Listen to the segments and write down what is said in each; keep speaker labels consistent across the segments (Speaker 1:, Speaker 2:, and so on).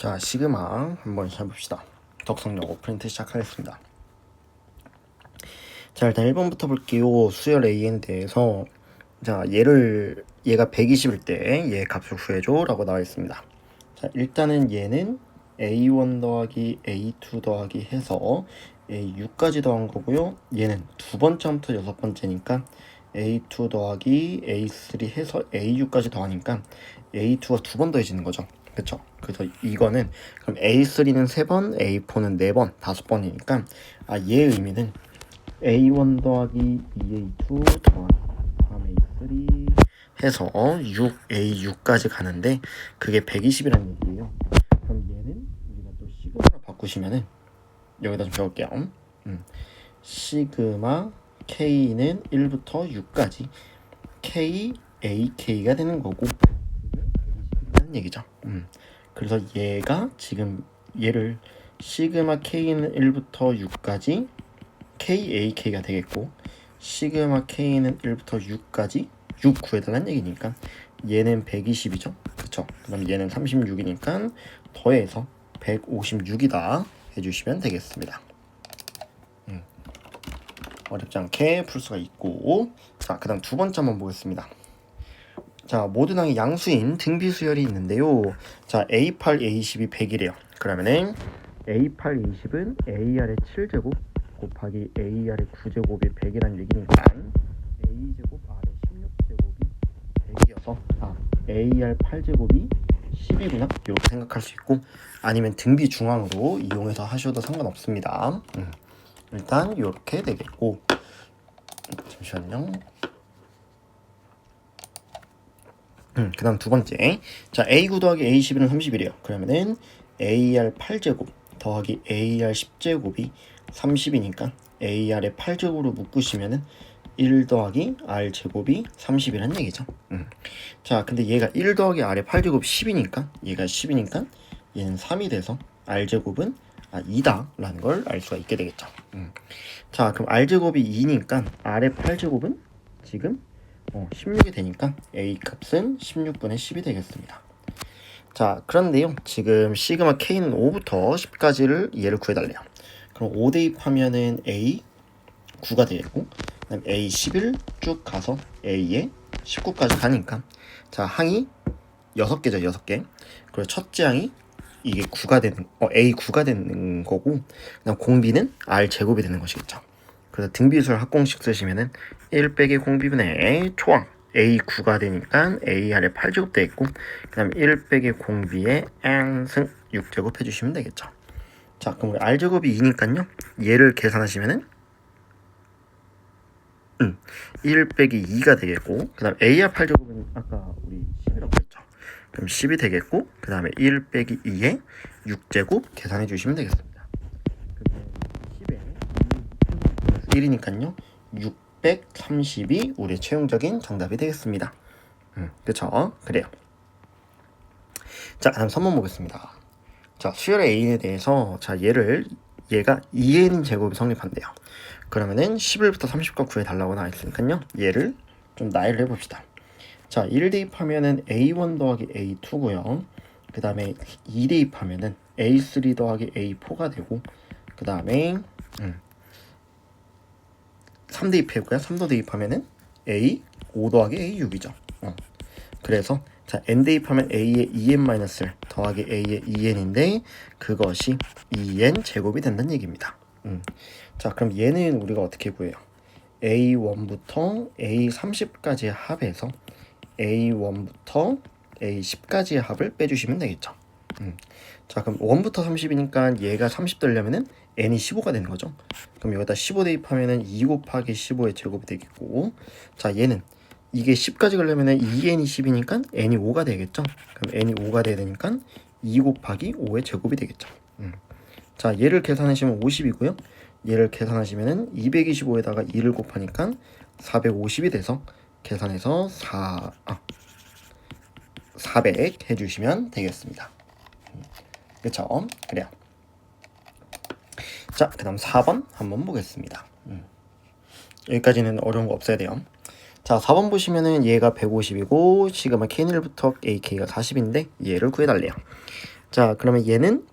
Speaker 1: 자, 시그마 한번 해봅시다. 적성 영어 프린트 시작하겠습니다. 자, 일단 1번부터 볼게요. 수열 AN에 대해서 자, 얘가 120일 때 얘 값을 구해줘 라고 나와 있습니다. 자, 일단은 얘는 A1 더하기 A2 더하기 해서 A6까지 더한 거고요. 얘는 두 번째부터 여섯 번째니까 A2 더하기 A3 해서 A6까지 더하니까 A2가 두 번 더해지는 거죠. 그쵸? 그래서 이거는 그럼 A3는 3번, A4는 4번, 5번이니까 얘의 의미는 A1 더하기 2A2 더하기 3A3 해서 6A6까지 가는데 그게 120이라는 얘기예요. 그럼 얘는 우리가 또 시그마로 바꾸시면은 여기다 좀 적을게요. 시그마 K는 1부터 6까지 KAK가 되는 거고 그게 120이라는 얘기죠. 그래서 얘가 지금 얘를 시그마 K는 1부터 6까지 KAK가 되겠고 시그마 K는 1부터 6까지 6 구해달라는 얘기니까 얘는 120이죠. 그쵸? 그럼 얘는 36이니까 더해서 156이다 해주시면 되겠습니다. 어렵지 않게 풀 수가 있고 자, 그 다음 두 번째 한번 보겠습니다. 자, 모든 항의 양수인 등비 수열이 있는데요. 자, A8, A10이 100이래요. 그러면은 A8, A10은 AR의 7제곱 곱하기 AR의 9제곱이 100이라는 얘기니까 A제곱 R의 16제곱이 100이어서 AR 8제곱이 10이구나 이렇게 생각할 수 있고 아니면 등비 중앙으로 이용해서 하셔도 상관없습니다. 일단 이렇게 되겠고 잠시만요. 그 다음 두 번째 자 A9 더하기 A11은 30이래요. 그러면은 AR 8제곱 더하기 AR 10제곱이 30이니까 AR의 8제곱으로 묶으시면은 1 더하기 R 제곱이 30이라는 얘기죠. 자, 근데 얘가 1 더하기 R의 8제곱 10이니까 얘가 10이니까 얘는 3이 돼서 R 제곱은 2다 라는 걸 알 수가 있게 되겠죠. 자, 그럼 R 제곱이 2니까 R의 8제곱은 지금 16이 되니까 A 값은 16분의 10이 되겠습니다. 자, 그런데요. 지금 시그마 K는 5부터 10까지를 얘를 구해달래요. 그럼 5 대입하면은 A 9가 되겠고 그 다음 A 11 쭉 가서 A에 19까지 가니까 자, 항이 6개죠. 6개. 그리고 첫째 항이 이게 9가 되는 A 9가 되는 거고 그다음 공비는 R 제곱이 되는 것이겠죠. 그래서 등비수열 합공식 쓰시면은 1 빼기 공비분의 초항 A 9가 되니까 AR의 8제곱 되겠고 그 다음 1 빼기 공비의 N승 6제곱 해주시면 되겠죠. 자, 그럼 우리 R제곱이 2니까요 얘를 계산하시면은 1 빼기 2가 되겠고 그 다음 AR 8제곱은 아까 우리 10이라고 했죠. 그럼 10이 되겠고 그 다음에 1 빼기 2에 6제곱 계산해 주시면 되겠습니다. 그러면 10에 1이니까요 630이 우리의 최종적인 정답이 되겠습니다. 그쵸? 그래요. 자, 다음 3번 보겠습니다. 자, 수열의 A에 대해서 자 얘가 2n 제곱이 성립한대요. 그러면은 11부터 30과 구해달라고 나와 있으니까요 얘를 좀 나열을 해봅시다. 자, 1 대입하면은 A1 더하기 A2고요. 그 다음에 2 대입하면은 A3 더하기 A4가 되고 그 다음에 3 대입해볼까요? 3도 대입하면은 A5 더하기 A6이죠. 그래서 자, n 대입하면 a의 2n-1 더하기 a의 2n인데 그것이 2n 제곱이 된다는 얘기입니다. 자, 그럼 얘는 우리가 어떻게 구해요? a1부터 a30까지의 합에서 a1부터 a10까지의 합을 빼주시면 되겠죠. 자, 그럼 1부터 30이니까 얘가 30 되려면은 n이 15가 되는 거죠. 그럼 여기다 15 대입하면은 2 곱하기 15의 제곱이 되겠고 자, 얘는 이게 10까지 가려면은 2n이 10이니까 n이 5가 되겠죠. 그럼 n이 5가 돼야 되니까 2 곱하기 5의 제곱이 되겠죠. 자, 얘를 계산하시면 50이고요. 얘를 계산하시면은 225에다가 2를 곱하니까 450이 돼서 계산해서 400 해주시면 되겠습니다. 그쵸? 그래요. 자, 그 다음 4번 한번 보겠습니다. 여기까지는 어려운 거 없어야 돼요. 자, 4번 보시면은 얘가 150이고 시그마 K1부터 AK가 40인데 얘를 구해달래요. 자, 그러면 얘는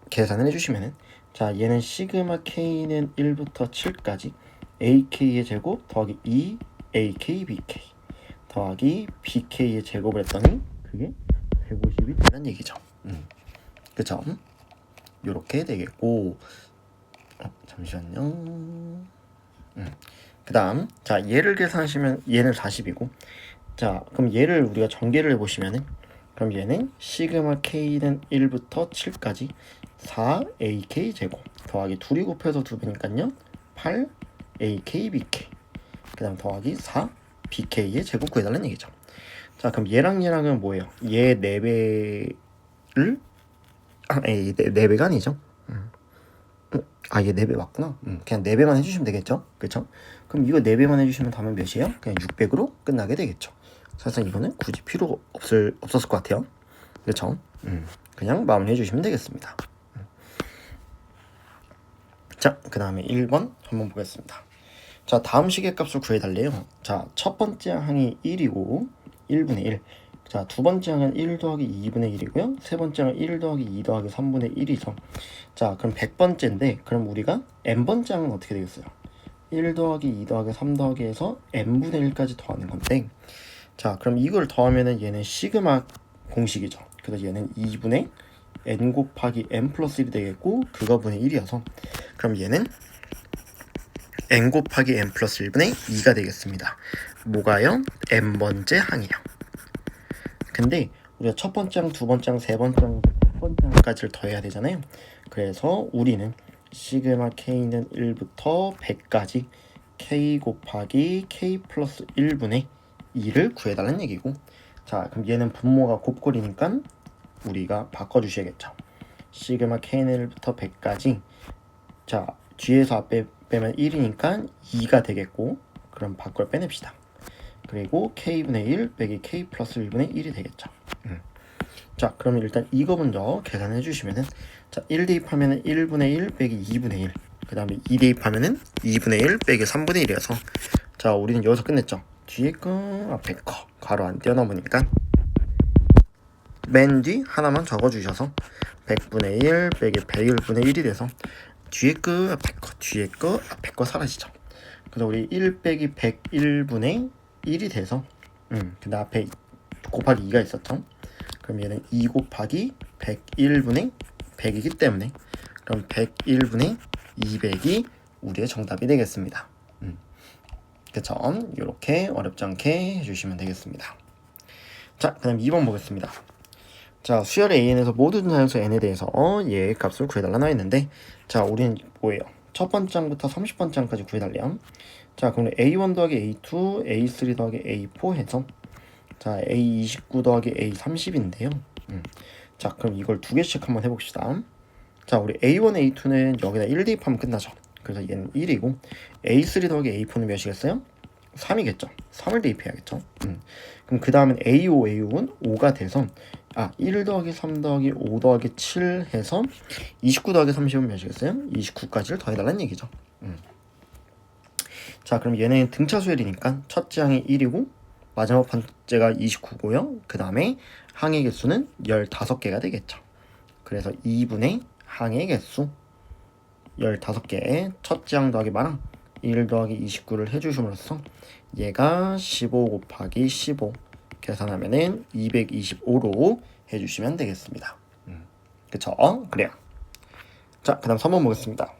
Speaker 1: 계산을 해주시면은, 자, 얘는 시그마 k는 1부터 7까지 ak의 제곱 더하기 2 ak bk 더하기 bk의 제곱을 했더니 그게 150이 된다는 얘기죠. 그쵸? 요렇게 되겠고, 잠시만요. 그 다음, 자, 얘를 계산하시면 얘는 40이고, 자, 그럼 얘를 우리가 전개를 해보시면은, 그럼 얘는 시그마 k는 1부터 7까지 4ak 제곱 더하기 2이 곱해서 2배니까요 8ak bk 그 다음 더하기 4 bk의 제곱 구해달라는 얘기죠. 자, 그럼 얘랑은 뭐예요? 얘 4배를 얘 4배가 아니죠. 얘 4배 맞구나. 그냥 4배만 해주시면 되겠죠. 그쵸? 그럼 이거 4배만 해주시면 답은 몇이에요? 그냥 600으로 끝나게 되겠죠. 사실 이거는 굳이 필요 없었을 것 같아요. 그렇죠? 그냥 마무리 해주시면 되겠습니다. 자, 그 다음에 1번 한번 보겠습니다. 자, 다음 시계값을 구해달래요. 자, 첫 번째 항이 1이고 1분의 1. 자, 두 번째 항은 1 더하기 2분의 1이고요. 세 번째 항은 1 더하기 2 더하기 3분의 1이죠. 자, 그럼 100번째인데 그럼 우리가 n번째 항은 어떻게 되겠어요? 1 더하기 2 더하기 3 더하기 해서 n분의 1까지 더하는 건데, 자, 그럼 이걸 더하면은 얘는 시그마 공식이죠. 그래서 얘는 2분의 n 곱하기 n 플러스 1이 되겠고 그거 분의 1이어서 그럼 얘는 n 곱하기 n 플러스 1분의 2가 되겠습니다. 뭐가요? n번째 항이요. 근데 우리가 첫 번째 항, 두 번째 항, 세 번째 항, 세 번째 항까지를 더해야 되잖아요. 그래서 우리는 시그마 k는 1부터 100까지 k 곱하기 k 플러스 1분의 2를 구해달라는 얘기고, 자, 그럼 얘는 분모가 곱골이니까 우리가 바꿔주셔야겠죠. 시그마 k는 1부터 100까지, 자, 뒤에서 앞에 빼면 1이니까 2가 되겠고, 그럼 밖을 빼냅시다. 그리고 k분의 1 빼기 k 플러스 1분의 1이 되겠죠. 자, 그러면 일단 이거 먼저 계산해 주시면은, 자, 1 대입하면은 1분의 1 빼기 2분의 1, 그 다음에 2 대입하면은 2분의 1 빼기 3분의 1이어서, 자, 우리는 여기서 끝냈죠. 뒤에 거 앞에 거 가로 안 뛰어넘으니까 맨 뒤 하나만 적어주셔서 100분의 1 빼기 101분의 1이 돼서 뒤에 거 앞에 거 뒤에 거 앞에 거 사라지죠. 그래서 우리 1 빼기 101분의 1이 돼서 근데 앞에 곱하기 2가 있었죠. 그럼 얘는 2 곱하기 101분의 100이기 때문에 그럼 101분의 200이 우리의 정답이 되겠습니다. 그쵸? 이렇게 어렵지 않게 해주시면 되겠습니다. 자, 그 다음 2번 보겠습니다. 자, 수열 AN에서 모든 자연수 N에 대해서 얘의 값을 구해달라 나와 있는데, 자, 우리는 뭐예요? 첫 번째 항부터 30번째 항까지 구해달래요. 자, 그럼 A1 더하기 A2, A3 더하기 A4 해서, 자, A29 더하기 A30인데요. 자, 그럼 이걸 두 개씩 한번 해봅시다. 자, 우리 A1, A2는 여기다 1 대입하면 끝나죠. 그래서 얘는 1이고, A3 더하기 A4는 몇이겠어요? 3이겠죠. 3을 대입해야겠죠. 그럼 그 다음엔 A5, A6은 5가 돼서 1 더하기 3 더하기 5 더하기 7 해서 29 더하기 30은 몇이겠어요? 29까지를 더해달라는 얘기죠. 자, 그럼 얘는 등차 수열이니까 첫째 항이 1이고 마지막 번째가 29고요. 그 다음에 항의 개수는 15개가 되겠죠. 그래서 2분의 항의 개수 15개에 첫째 항 더하기 마랑 1 더하기 29를 해주심으로써 얘가 15 곱하기 15 계산하면은 225로 해주시면 되겠습니다. 그쵸? 그래요. 자, 그 다음 3번 보겠습니다.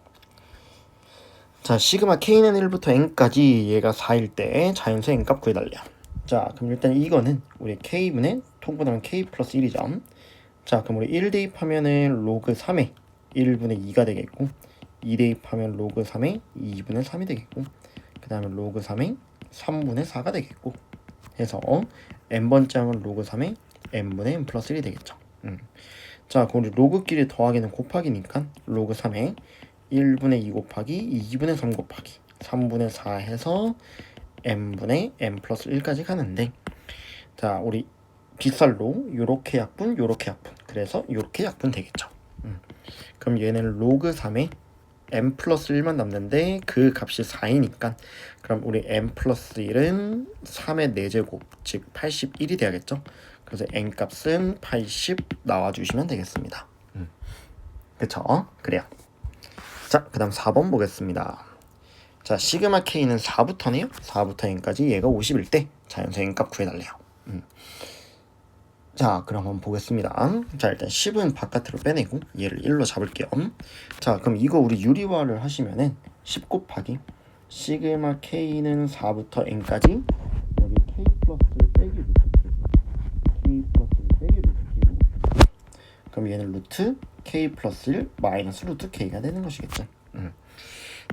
Speaker 1: 자, 시그마 k는 1부터 n까지 얘가 4일 때 자연수 n값 구해달래요. 자, 그럼 일단 이거는 우리 k분의 통분하면 k 플러스 1이죠. 자, 그럼 우리 1 대입하면은 로그 3의 1분의 2가 되겠고, 2 대입하면 로그 3의 2분의 3이 되겠고, 그 다음에 로그 3의 3분의 4가 되겠고 해서 n번째 항은 로그 3의 n분의 n 플러스 1이 되겠죠. 자, 그럼 우리 로그끼리 더하기는 곱하기니까 로그 3의 1분의 2 곱하기 2분의 3 곱하기 3분의 4 해서 n분의 n 플러스 1까지 가는데, 자, 우리 빗살로 요렇게 약분 요렇게 약분 그래서 요렇게 약분 되겠죠. 그럼 얘는 로그 3의 n 플러스 1만 남는데 그 값이 4이니까 그럼 우리 n 플러스 1은 3의 4제곱 즉 81이 돼야겠죠. 그래서 n 값은 80 나와주시면 되겠습니다. 그쵸? 그래요. 자, 그 다음 4번 보겠습니다. 자, 시그마 K는 4부터네요. 4부터 n까지 얘가 50일 때 자연수 n값 구해달래요. 자, 그럼 한번 보겠습니다. 자, 일단 10은 바깥으로 빼내고 얘를 1로 잡을게요. 자, 그럼 이거 우리 유리화를 하시면은 10 곱하기 시그마 K는 4부터 n까지 여기 K 플러스를 빼기 루트 K 플러스를 빼기 루트 K로 그럼 얘는 루트 K 플러스 1 마이너스 루트 K가 되는 것이겠죠.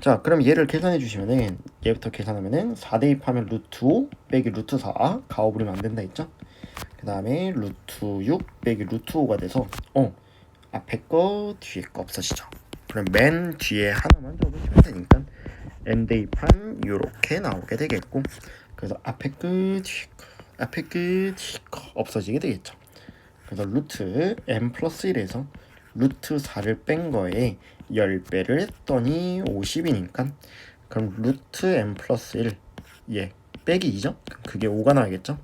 Speaker 1: 자, 그럼 얘를 계산해 주시면은 얘부터 계산하면은 4 대입하면 루트 5 빼기 루트 4 가오 부리면 안 된다 했죠. 그 다음에 루트 6 빼기 루트 5가 돼서 앞에 거 뒤에 거 없어지죠. 그럼 맨 뒤에 하나만 적으시면 되니까 n 대입한 요렇게 나오게 되겠고 그래서 앞에 거 뒤에 거 앞에 거 뒤에 거 없어지게 되겠죠. 그래서 루트 n 플러스 1에서 루트 4를 뺀 거에 10배를 했더니 50이니까 그럼 루트 n 플러스 1 예 빼기 2죠? 그게 5가 나와야겠죠?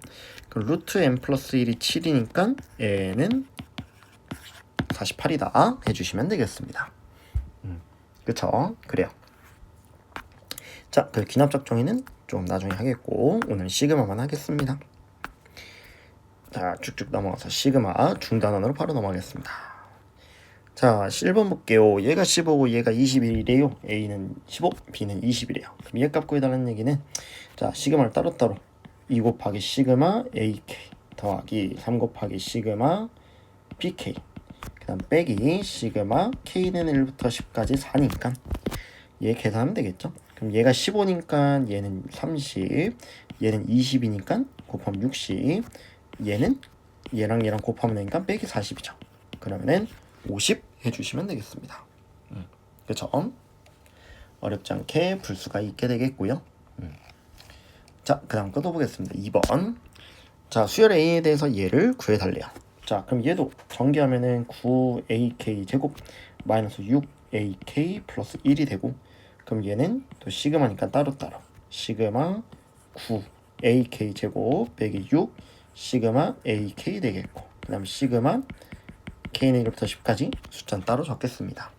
Speaker 1: 그럼 루트 n 플러스 1이 7이니까 n은 48이다 해주시면 되겠습니다. 그쵸? 그래요. 자, 그 기납적 정의는 좀 나중에 하겠고 오늘 시그마만 하겠습니다. 자, 쭉쭉 넘어가서 시그마 중단원으로 바로 넘어가겠습니다. 자, 1번 볼게요. 얘가 15고 얘가 21이래요. A는 15, B는 20이래요. 그럼 얘 값 구해달라는 얘기는 자, 시그마를 따로따로 2 곱하기 시그마 AK 더하기 3 곱하기 시그마 BK 그 다음 빼기 시그마 K는 1부터 10까지 4니까 얘 계산하면 되겠죠. 그럼 얘가 15니까 얘는 30 얘는 20이니까 곱하면 60 얘는 얘랑 얘랑 곱하면 되니까 빼기 40이죠. 그러면은 50 해주시면 되겠습니다. 그렇죠? 어렵지 않게 불수가 있게 되겠고요. 자, 그 다음 끊어보겠습니다. 2번. 자, 수열 A에 대해서 얘를 구해달래요. 자, 그럼 얘도 전개하면은 9AK 제곱 마이너스 6AK 플러스 1이 되고 그럼 얘는 또 시그마니까 따로따로 시그마 9AK 제곱 빼기 6 시그마 AK 되겠고 그 다음에 시그마 K는 1부터 10까지 숫자는 따로 적겠습니다.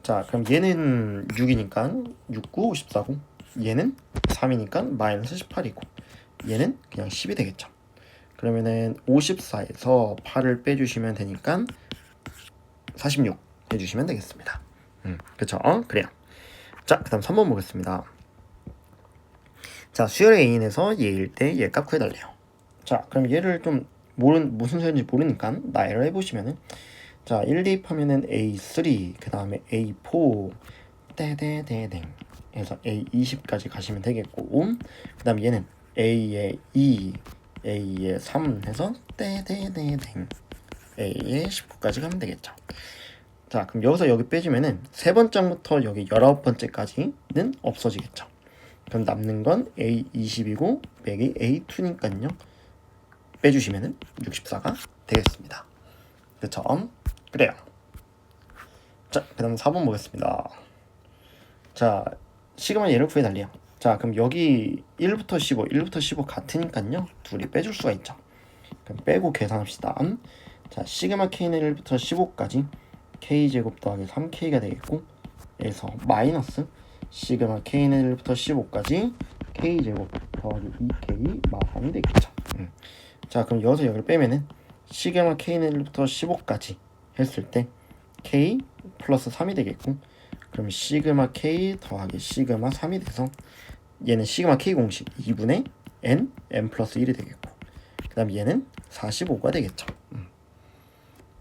Speaker 1: 자, 그럼 얘는 6이니까 6, 9, 54고 얘는 3이니까 마이너스 18이고 얘는 그냥 10이 되겠죠. 그러면은 54에서 8을 빼주시면 되니까 46 해주시면 되겠습니다. 그쵸? 그래요. 자, 그 다음 3번 보겠습니다. 자, 수열의 A인에서 얘일 때 얘 값 구해달래요. 자, 그럼 얘를 좀 무슨 수열인지 모르니까 나열을 해보시면은 자, 1 대입하면은 A3 그 다음에 A4 떼떼떼댕 해서 A20까지 가시면 되겠고 그 다음 얘는 A에 2 A에 3 해서 떼떼떼댕 A에 19까지 가면 되겠죠. 자, 그럼 여기서 여기 빼주면은 세 번째부터 여기 19번째까지는 없어지겠죠. 그럼 남는 건 A20이고 빼기 A2니까요. 빼주시면은 64가 되겠습니다. 그렇죠? 그래요. 자, 그 다음 4번 보겠습니다. 자, 시그마 얘를 구해달래요. 자, 그럼 여기 1부터 15, 1부터 15 같으니까요. 둘이 빼줄 수가 있죠. 그럼 빼고 계산합시다. 자, 시그마 K는 1부터 15까지 K제곱 더하기 3K가 되겠고 에서 마이너스 시그마 K는 1부터 15까지 K제곱 더하기 2K 마삼이 되겠죠. 자, 그럼 여기서 여기를 빼면은 시그마 K는 1부터 15까지 했을 때 K 플러스 3이 되겠고 그럼 시그마 K 더하기 시그마 3이 돼서 얘는 시그마 K 공식 2분의 N 플러스 1이 되겠고 그 다음 얘는 45가 되겠죠.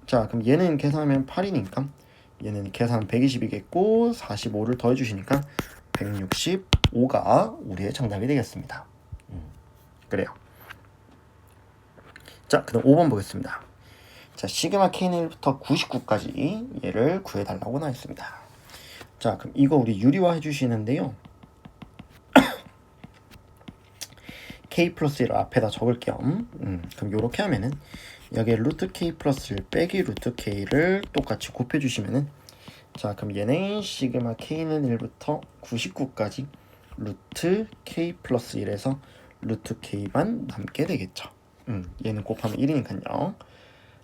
Speaker 1: 자, 그럼 얘는 계산하면 8이니까 얘는 계산 120이겠고 45를 더해주시니까 165가 우리의 정답이 되겠습니다. 그래요. 자, 그 다음 5번 보겠습니다. 자, 시그마 K는 1부터 99까지 얘를 구해달라고 나와있습니다. 자, 그럼 이거 우리 유리화 해주시는데요. K 플러스 1을 앞에다 적을 겸 그럼 요렇게 하면은 여기에 루트 K 플러스 1 빼기 루트 K를 똑같이 곱해주시면은 자, 그럼 얘는 시그마 k는 1부터 99까지 루트 k 플러스 1에서 루트 k만 남게 되겠죠. 얘는 곱하면 1이니까요.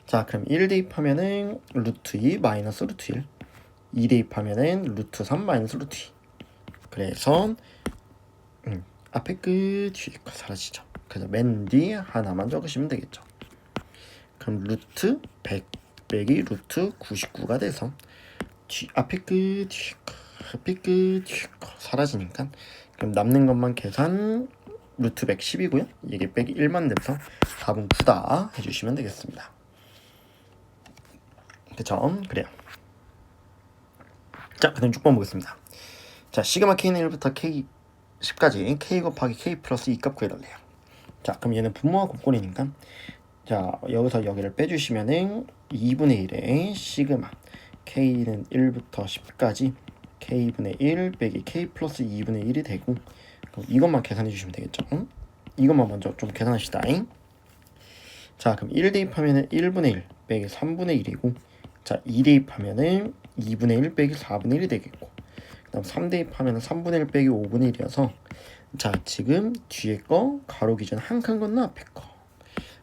Speaker 1: 자, 그럼 1 대입하면은 루트 2 마이너스 루트 1, 2 대입하면은 루트 3 마이너스 루트 2. 그래서 앞에 끝 뒤에 거 사라지죠. 그래서 맨 뒤에 하나만 적으시면 되겠죠. 그럼 루트 100 빼기 루트 99가 돼서 앞에 끝 뒤에 거 앞에 끝 뒤에 거 사라지니까 그럼 남는 것만 계산 루트 110이고요. 이게 빼기 1만 돼서 답은 9다 해주시면 되겠습니다. 그쵸? 그래요. 자, 그 다음 6번 보겠습니다. 자, 시그마 k는 1부터 k 10까지 k 곱하기 k 플러스 2값 구해달래요. 자, 그럼 얘는 분모와 곱골이니까 자, 여기서 여기를 빼주시면은 2분의 1에 시그마 k는 1부터 10까지 k분의 1 빼기 k 플러스 2분의 1이 되고 그럼 이것만 계산해 주시면 되겠죠. 이것만 먼저 좀 계산합시다. 자, 그럼 1 대입하면은 1분의 1 빼기 3분의 1이고 자, 2 대입하면은 2분의 1 빼기 4분의 1이 되겠고 그 다음 3 대입하면은 3분의 1 빼기 5분의 1이어서 자, 지금 뒤에 거 가로 기준 한 칸 건너 앞에 거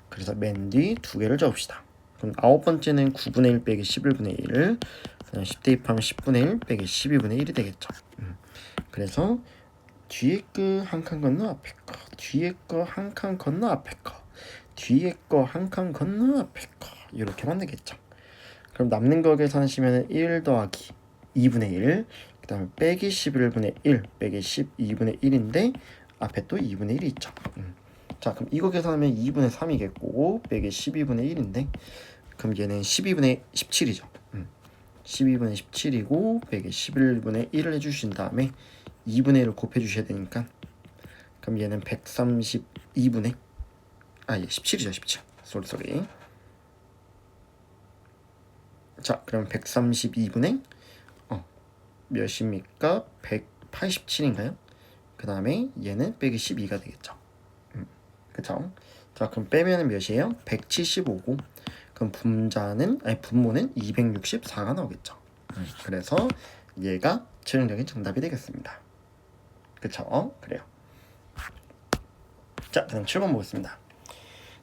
Speaker 1: 그래서 맨 뒤 두 개를 적읍시다. 그럼 아홉 번째는 9분의 1 빼기 11분의 1 그냥 10 대입하면 10분의 1 빼기 12분의 1이 되겠죠. 그래서 뒤에 거 한 칸 건너 앞에 거 뒤에 거 한 칸 건너 앞에 거 뒤에 거 한 칸 건너 앞에 거 이렇게만 되겠죠. 그럼 남는 거 계산하시면 1 더하기 2분의 1 그 다음에 빼기 11분의 1 빼기 12분의 1인데 앞에 또 2분의 1이 있죠. 자, 그럼 이거 계산하면 2분의 3이겠고 빼기 12분의 1인데 그럼 얘는 12분의 17이죠. 12분의 17이고 빼기 11분의 1을 해주신 다음에 2분의 1을 곱해 주셔야 되니까 그럼 얘는 132분의 17이죠. 17 쏘리 자, 그럼 132분의 몇입니까? 187인가요? 그 다음에 얘는 빼기 12가 되겠죠. 그쵸? 자, 그럼 빼면은 몇이에요? 175고 그럼 분모는 264가 나오겠죠. 그래서 얘가 최종적인 정답이 되겠습니다. 그쵸? 그래요. 자, 그럼 7번 보겠습니다.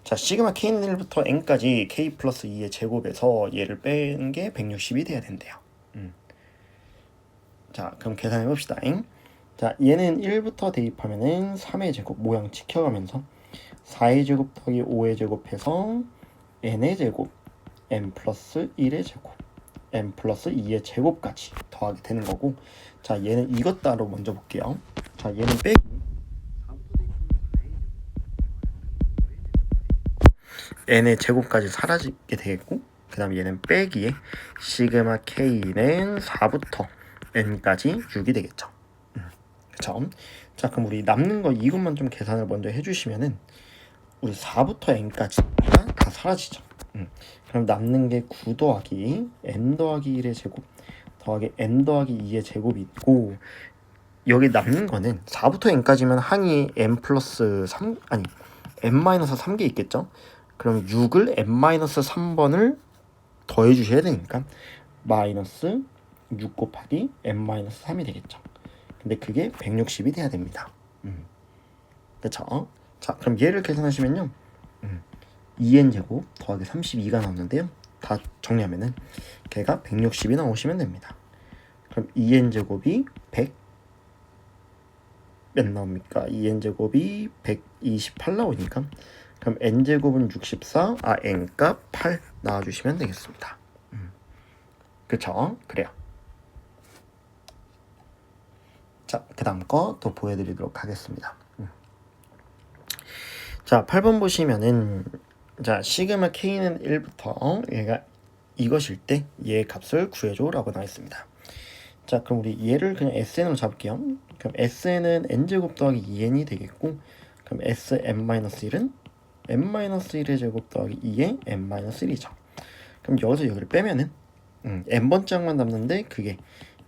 Speaker 1: 자, 시그마 k는 1부터 n까지 k 플러스 2의 제곱에서 얘를 뺀 게 160이 돼야 된대요. 자, 그럼 계산해 봅시다. 자, 얘는 1부터 대입하면은 3의 제곱 모양 지켜가면서 4의 제곱 더하기 5의 제곱해서 n의 제곱 n 플러스 1의 제곱 n 플러스 2의 제곱까지 더하게 되는 거고 자, 얘는 이것 따로 먼저 볼게요. 자, 얘는 빼기 n의 제곱까지 사라지게 되겠고 그 다음에 얘는 빼기에 시그마 k는 4부터 n까지 6이 되겠죠. 그쵸? 자, 그럼 우리 남는 거 이것만 좀 계산을 먼저 해주시면은 우리 4부터 n까지가 다 사라지죠. 그럼 남는 게 9 더하기 n 더하기 1의 제곱 더하기 n 더하기 2의 제곱이 있고 여기 남는 거는 4부터 n까지면 항이 n 플러스 3 n 마이너스 3개 있겠죠. 그럼 6을 n-3번을 더해 주셔야 되니까 마이너스 6 곱하기 n-3이 되겠죠. 근데 그게 160이 돼야 됩니다. 그쵸? 자, 그럼 얘를 계산하시면요 2n제곱 더하기 32가 나오는데요 다 정리하면은 걔가 160이 나오시면 됩니다. 그럼 2n제곱이 100 몇 나옵니까? 2n제곱이 128 나오니까 그럼 n제곱은 64, n값 8 나와주시면 되겠습니다. 그쵸? 그래요. 자, 그 다음 거 또 보여드리도록 하겠습니다. 자, 8번 보시면은 자, 시그마 k는 1부터 얘가 이것일 때 얘의 값을 구해줘 라고 나와 있습니다. 자, 그럼 우리 얘를 그냥 sn으로 잡을게요. 그럼 sn은 n제곱 더하기 2n이 되겠고 그럼 sn-1은 n-1의 제곱 더하기 2의 n-1이죠. 그럼 여기서 여기를 빼면은 n번 짝만 남는데 그게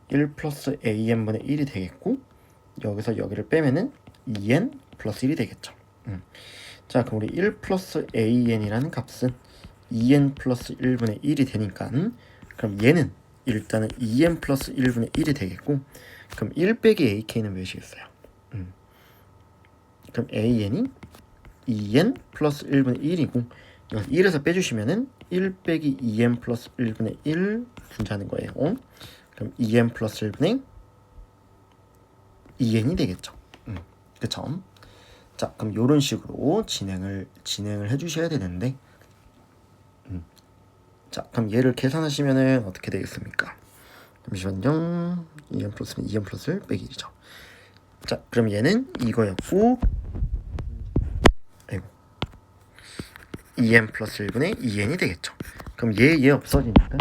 Speaker 1: 1 플러스 an분의 1이 되겠고 여기서 여기를 빼면은 2n 플러스 1이 되겠죠. 자, 그럼 우리 1 플러스 an이라는 값은 2n 플러스 1분의 1이 되니까 그럼 얘는 일단은 2n 플러스 1분의 1이 되겠고, 그럼 1 빼기 ak는 몇이겠어요? 그럼 an이 2n 플러스 1분의 1이고, 1에서 빼주시면은 1 빼기 2n 플러스 1분의 1 분자하는 거예요. 그럼 2n 플러스 1분의 2n이 되겠죠. 그쵸? 자, 그럼 이런 식으로 진행을 해주셔야 되는데, 자, 그럼 얘를 계산하시면은 어떻게 되겠습니까? 잠시만요. 2n 플러스는 2n 플러스 1 빼기 1이죠. 자, 그럼 얘는 이거였고, 아이고, 2n 플러스 1분의 2n이 되겠죠. 그럼 얘 없어지니까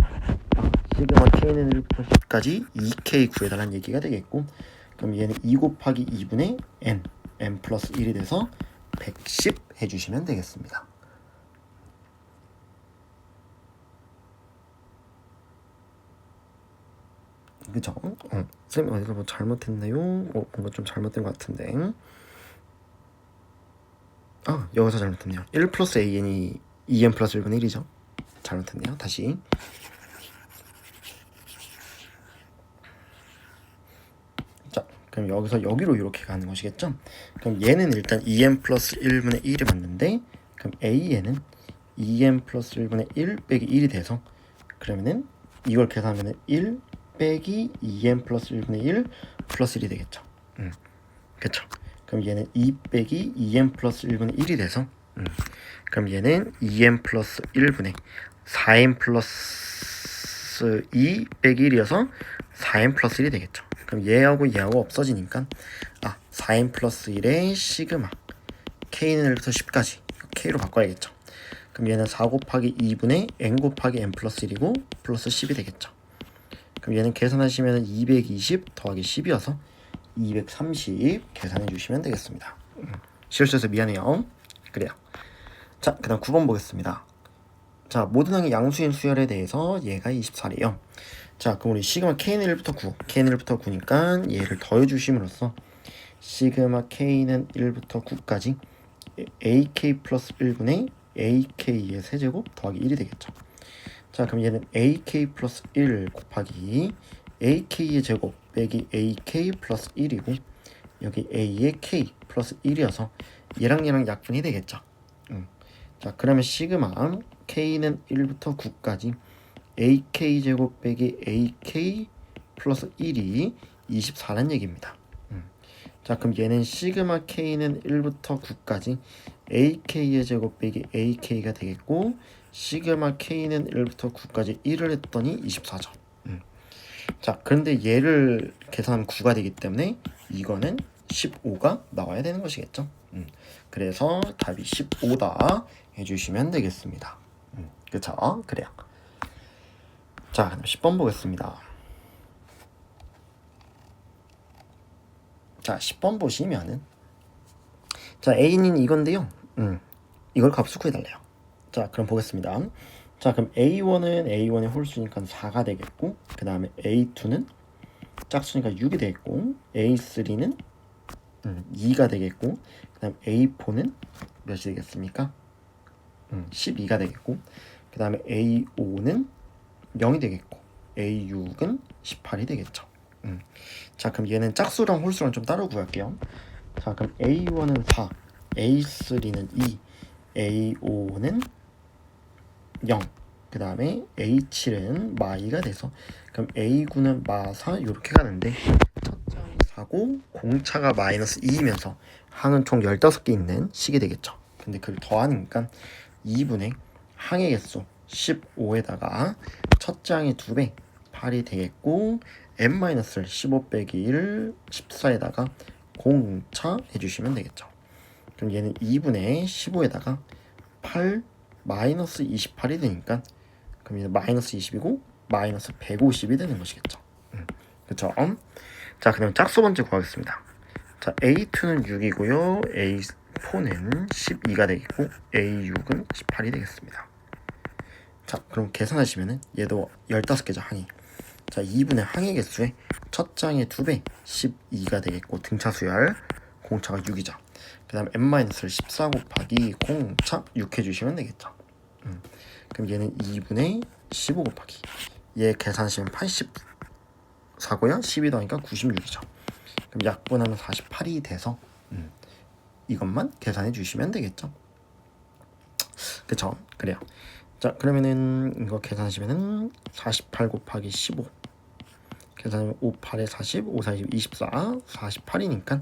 Speaker 1: 시그마 k는 1부터 10까지 2k 구해달라는 얘기가 되겠고, 그럼 얘는 2 곱하기 2분의 n 플러스 1이 돼서 110 해주시면 되겠습니다. 그쵸? 쌤 어디서 뭐 잘못했나요? 뭔가 좀 잘못된 것 같은데. 여기서 잘못했네요. 1 플러스 an이 2n 플러스 1분의 1이죠. 잘못했네요. 다시. 자, 그럼 여기서 여기로 이렇게 가는 것이겠죠? 그럼 얘는 일단 2n 플러스 1분의 1이 맞는데, 그럼 a에는 2n 플러스 1분의 1 빼기 1이 돼서, 그러면은 이걸 계산하면은 1 빼기 2n 플러스 1분의 1 플러스 1이 되겠죠. 그쵸? 그럼 얘는 2 빼기 2n 플러스 1분의 1이 돼서, 그럼 얘는 2n 플러스 1분의 4n 플러스 2 빼기 1이어서 4n 플러스 1이 되겠죠. 그럼 얘하고 없어지니까 4n 플러스 1의 시그마 k는 1부터 10까지 k로 바꿔야겠죠. 그럼 얘는 4 곱하기 2분의 n 곱하기 n 플러스 1이고 플러스 10이 되겠죠. 그럼 얘는 계산하시면 220 더하기 10이어서 230 계산해 주시면 되겠습니다. 실수해서 미안해요. 그래요. 자, 그 다음 9번 보겠습니다. 자, 모든 항의 양수인 수열에 대해서 얘가 24래요. 자, 그럼 우리 시그마 k는 1부터 9, k는 1부터 9니까 얘를 더해 주심으로써 시그마 k는 1부터 9까지 ak 플러스 1분의 ak의 세제곱 더하기 1이 되겠죠. 자, 그럼 얘는 ak 플러스 1 곱하기 ak의 제곱 빼기 ak 플러스 1이고, 여기 a의 k 플러스 1이어서 얘랑 약분이 되겠죠. 자, 그러면 시그마 k는 1부터 9까지 ak 제곱 빼기 ak 플러스 1이 24란 얘기입니다. 자, 그럼 얘는 시그마 k는 1부터 9까지 ak의 제곱 빼기 ak가 되겠고, 시그마 k는 1부터 9까지 1을 했더니 24죠. 자, 그런데 얘를 계산하면 9가 되기 때문에 이거는 15가 나와야 되는 것이겠죠. 그래서 답이 15다 해주시면 되겠습니다. 그쵸? 그래요. 자, 그럼 10번 보겠습니다. 자, 10번 보시면은, 자, a는 이건데요. 이걸 값을 구해달래요. 자, 그럼 보겠습니다. 자, 그럼 a1의 홀수니까 4가 되겠고, 그 다음에 a2는 짝수니까 6이 되겠고, a3는 2가 되겠고, 그 다음 a4는 몇이 되겠습니까? 12가 되겠고, 그 다음에 a5는 0이 되겠고, a6은 18이 되겠죠. 자, 그럼 얘는 짝수랑 홀수랑 좀 따로 구할게요. 자, 그럼 a1은 4, a3는 2, a5는 0, 그 다음에 a7은 마이가 돼서, 그럼 a9는 마4 이렇게 가는데, 첫 장이 4고 공차가 마이너스 2이면서 항은 총 15개 있는 식이 되겠죠. 근데 그걸 더하니까 2분의 항의 개수 15에다가 첫 장이 2배 8이 되겠고, n-를 15 빼기 1 14에다가 공차 해주시면 되겠죠. 그럼 얘는 2분의 15에다가 8 마이너스 28이 되니까, 그럼 얘는 마이너스 20이고 마이너스 150이 되는 것이겠죠. 그쵸? 자, 그럼 짝수 번째 구하겠습니다. 자, a2는 6이고요, a4는 12가 되겠고, a6은 18이 되겠습니다. 자, 그럼 계산하시면은 얘도 15개죠, 항이. 자, 2분의 항의 개수의 첫 장의 2배 12가 되겠고, 등차 수열 공차가 6이죠. 그 다음에 n-를 14 곱하기 공차 6 해주시면 되겠죠. 그럼 얘는 2분의 15 곱하기 얘 계산하시면 84고요. 12 더하니까 96이죠. 그럼 약분하면 48이 돼서 이것만 계산해 주시면 되겠죠. 그쵸? 그래요. 자, 그러면은 이거 계산하시면은 48 곱하기 15 계산하면 5, 8에 40, 5, 40, 24, 48이니까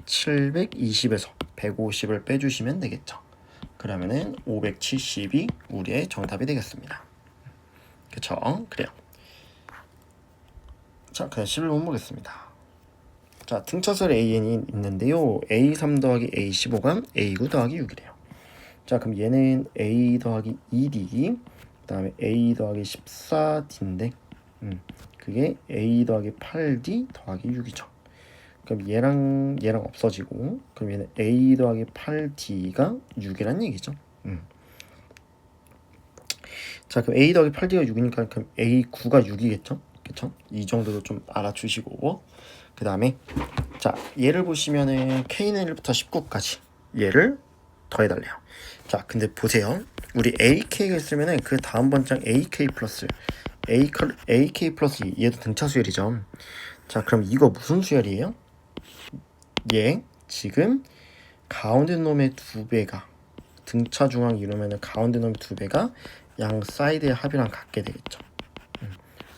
Speaker 1: 720에서 150을 빼주시면 되겠죠. 그러면은 570이 우리의 정답이 되겠습니다. 그쵸? 그래요. 자, 그냥 11번 보겠습니다. 자, 등차설 AN이 있는데요. A3 더하기 A15가 A9 더하기 6이래요. 자, 그럼 얘는 A 더하기 2D 그 다음에 A 더하기 14D인데 그게 A 더하기 8D 더하기 6이죠. 그럼 얘랑 없어지고 그럼 얘는 A 더하기 8D가 6이란 얘기죠. 자, 그럼 A 더하기 8D가 6이니까 그럼 A9가 6이겠죠. 그쵸? 이 정도도 좀 알아주시고 그 다음에 자, 얘를 보시면은 K는 1부터 19까지 얘를 더해달래요. 자, 근데 보세요. 우리 AK가 있으면은 그 다음 번장 AK 플러스 AK 플러스 얘도 등차 수열이죠. 자, 그럼 이거 무슨 수열이에요? 얘 지금 가운데 놈의 2배가 등차 중앙 이루면은 가운데 놈의 2배가 양 사이드의 합이랑 같게 되겠죠.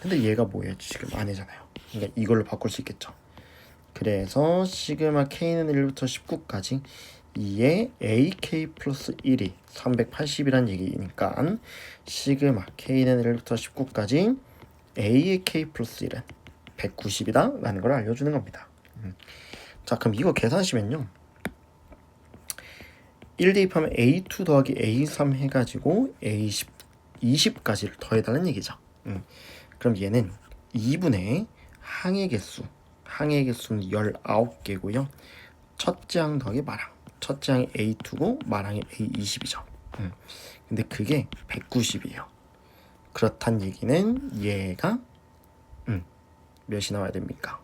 Speaker 1: 근데 얘가 뭐예요? 지금 아니잖아요. 그러니까 이걸로 바꿀 수 있겠죠. 그래서 시그마 K는 1부터 19까지 2에 AK 플러스 1이 380이란 얘기니까 시그마 K는 1부터 19까지 A의 K 플러스 1은 190이다 라는 걸 알려주는 겁니다. 자, 그럼 이거 계산하시면요 1 대입하면 A2 더하기 A3 해가지고 A10 20까지를 더해달라는 얘기죠. 그럼 얘는 2분의 항의 개수는 19개고요 첫째 항 더하기 말항 첫째 항이 A2고 말항이 A20이죠. 근데 그게 190이에요. 그렇단 얘기는 얘가 몇이 나와야 됩니까?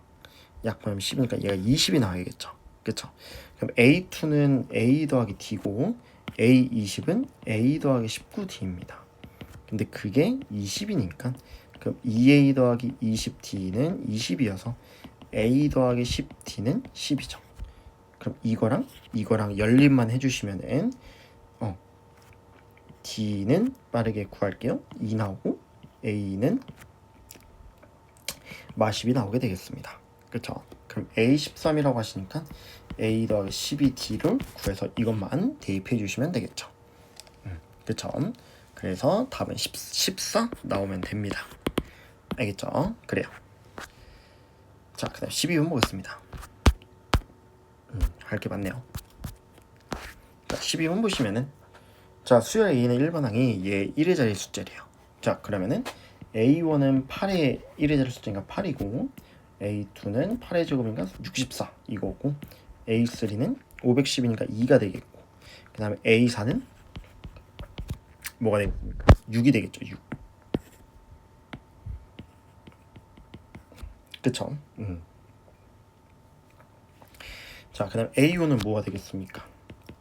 Speaker 1: 약분하면 10이니까 얘가 20이 나와야겠죠. 그쵸? 그럼 A2는 A 더하기 D고 A20은 A 더하기 19D입니다. 근데 그게 20이니까 그럼 2A 더하기 20D는 20이어서 A 더하기 10D는 10이죠. 그럼 이거랑 연립만 해주시면은 D는 빠르게 구할게요. 2 나오고 A는 마십이 나오게 되겠습니다. 그쵸? 그럼 A13이라고 하시니까 A 더하기 12D를 구해서 이것만 대입해 주시면 되겠죠. 그쵸? 그래서 답은 14 나오면 됩니다. 알겠죠? 그래요. 자, 그 다음 12번 보겠습니다. 할 게 많네요. 자, 12번 보시면은 자, 수열 A는 1번 항이 얘 1의 자리 숫자래요. 자, 그러면은 A1은 8의 1의 자리 숫자니까 8이고 A2는 8의 제곱이니까 64 이거고 A3는 510이니까 2가 되겠고 그 다음에 A4는 뭐가 되겠습니까? 6이 되겠죠. 6. 그쵸? 자, 그 다음 A5는 뭐가 되겠습니까?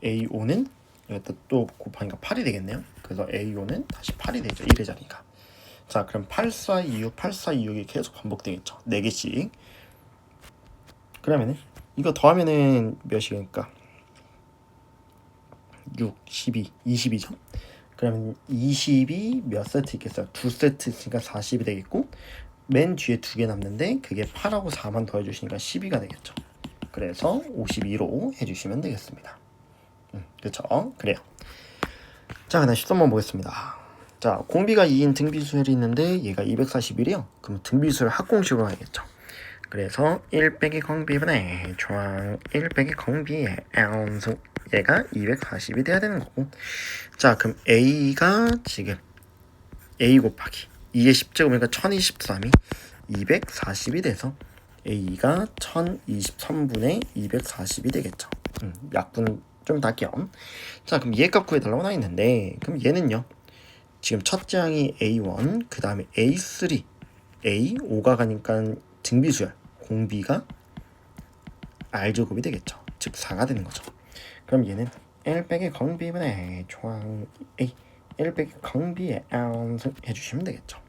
Speaker 1: A5는 여기다 또 곱하니까 8이 되겠네요. 그래서 A5는 다시 8이 되죠. 1의 자리가. 자, 그럼 8, 4, 2, 6, 8, 4, 2, 6이 계속 반복되겠죠. 4개씩. 그러면은 이거 더하면은 몇이니까 6, 12, 20이죠. 그러면 20이 몇 세트 있겠어요? 2세트 있으니까 40이 되겠고 맨 뒤에 2개 남는데 그게 8하고 4만 더해주시니까 12가 되겠죠. 그래서 52로 해주시면 되겠습니다. 그렇죠? 그래요. 자, 그다음 13번 보겠습니다. 자, 공비가 2인 등비수열이 있는데 얘가 241이요. 그럼 등비수열 합공식으로 가야겠죠. 그래서 1 빼기 공비분의 조항 1 빼기 공비의 암수 얘가 240이 돼야 되는 거고 자, 그럼 A가 지금 A 곱하기 2의 10제곱이니까 1023이 240이 돼서 A가 1023분의 240이 되겠죠. 약분 좀 할게요. 자, 그럼 얘 값 구해달라고 나 있는데 그럼 얘는요 지금 첫째 항이 A1 그 다음에 A3 A5가 가니까 등비수열 공비가 R제곱이 되겠죠. 즉 4가 되는 거죠. 그럼 얘는 1 빼기 공비분의 조항 A 1 빼기 공비의 암수 해주시면 되겠죠.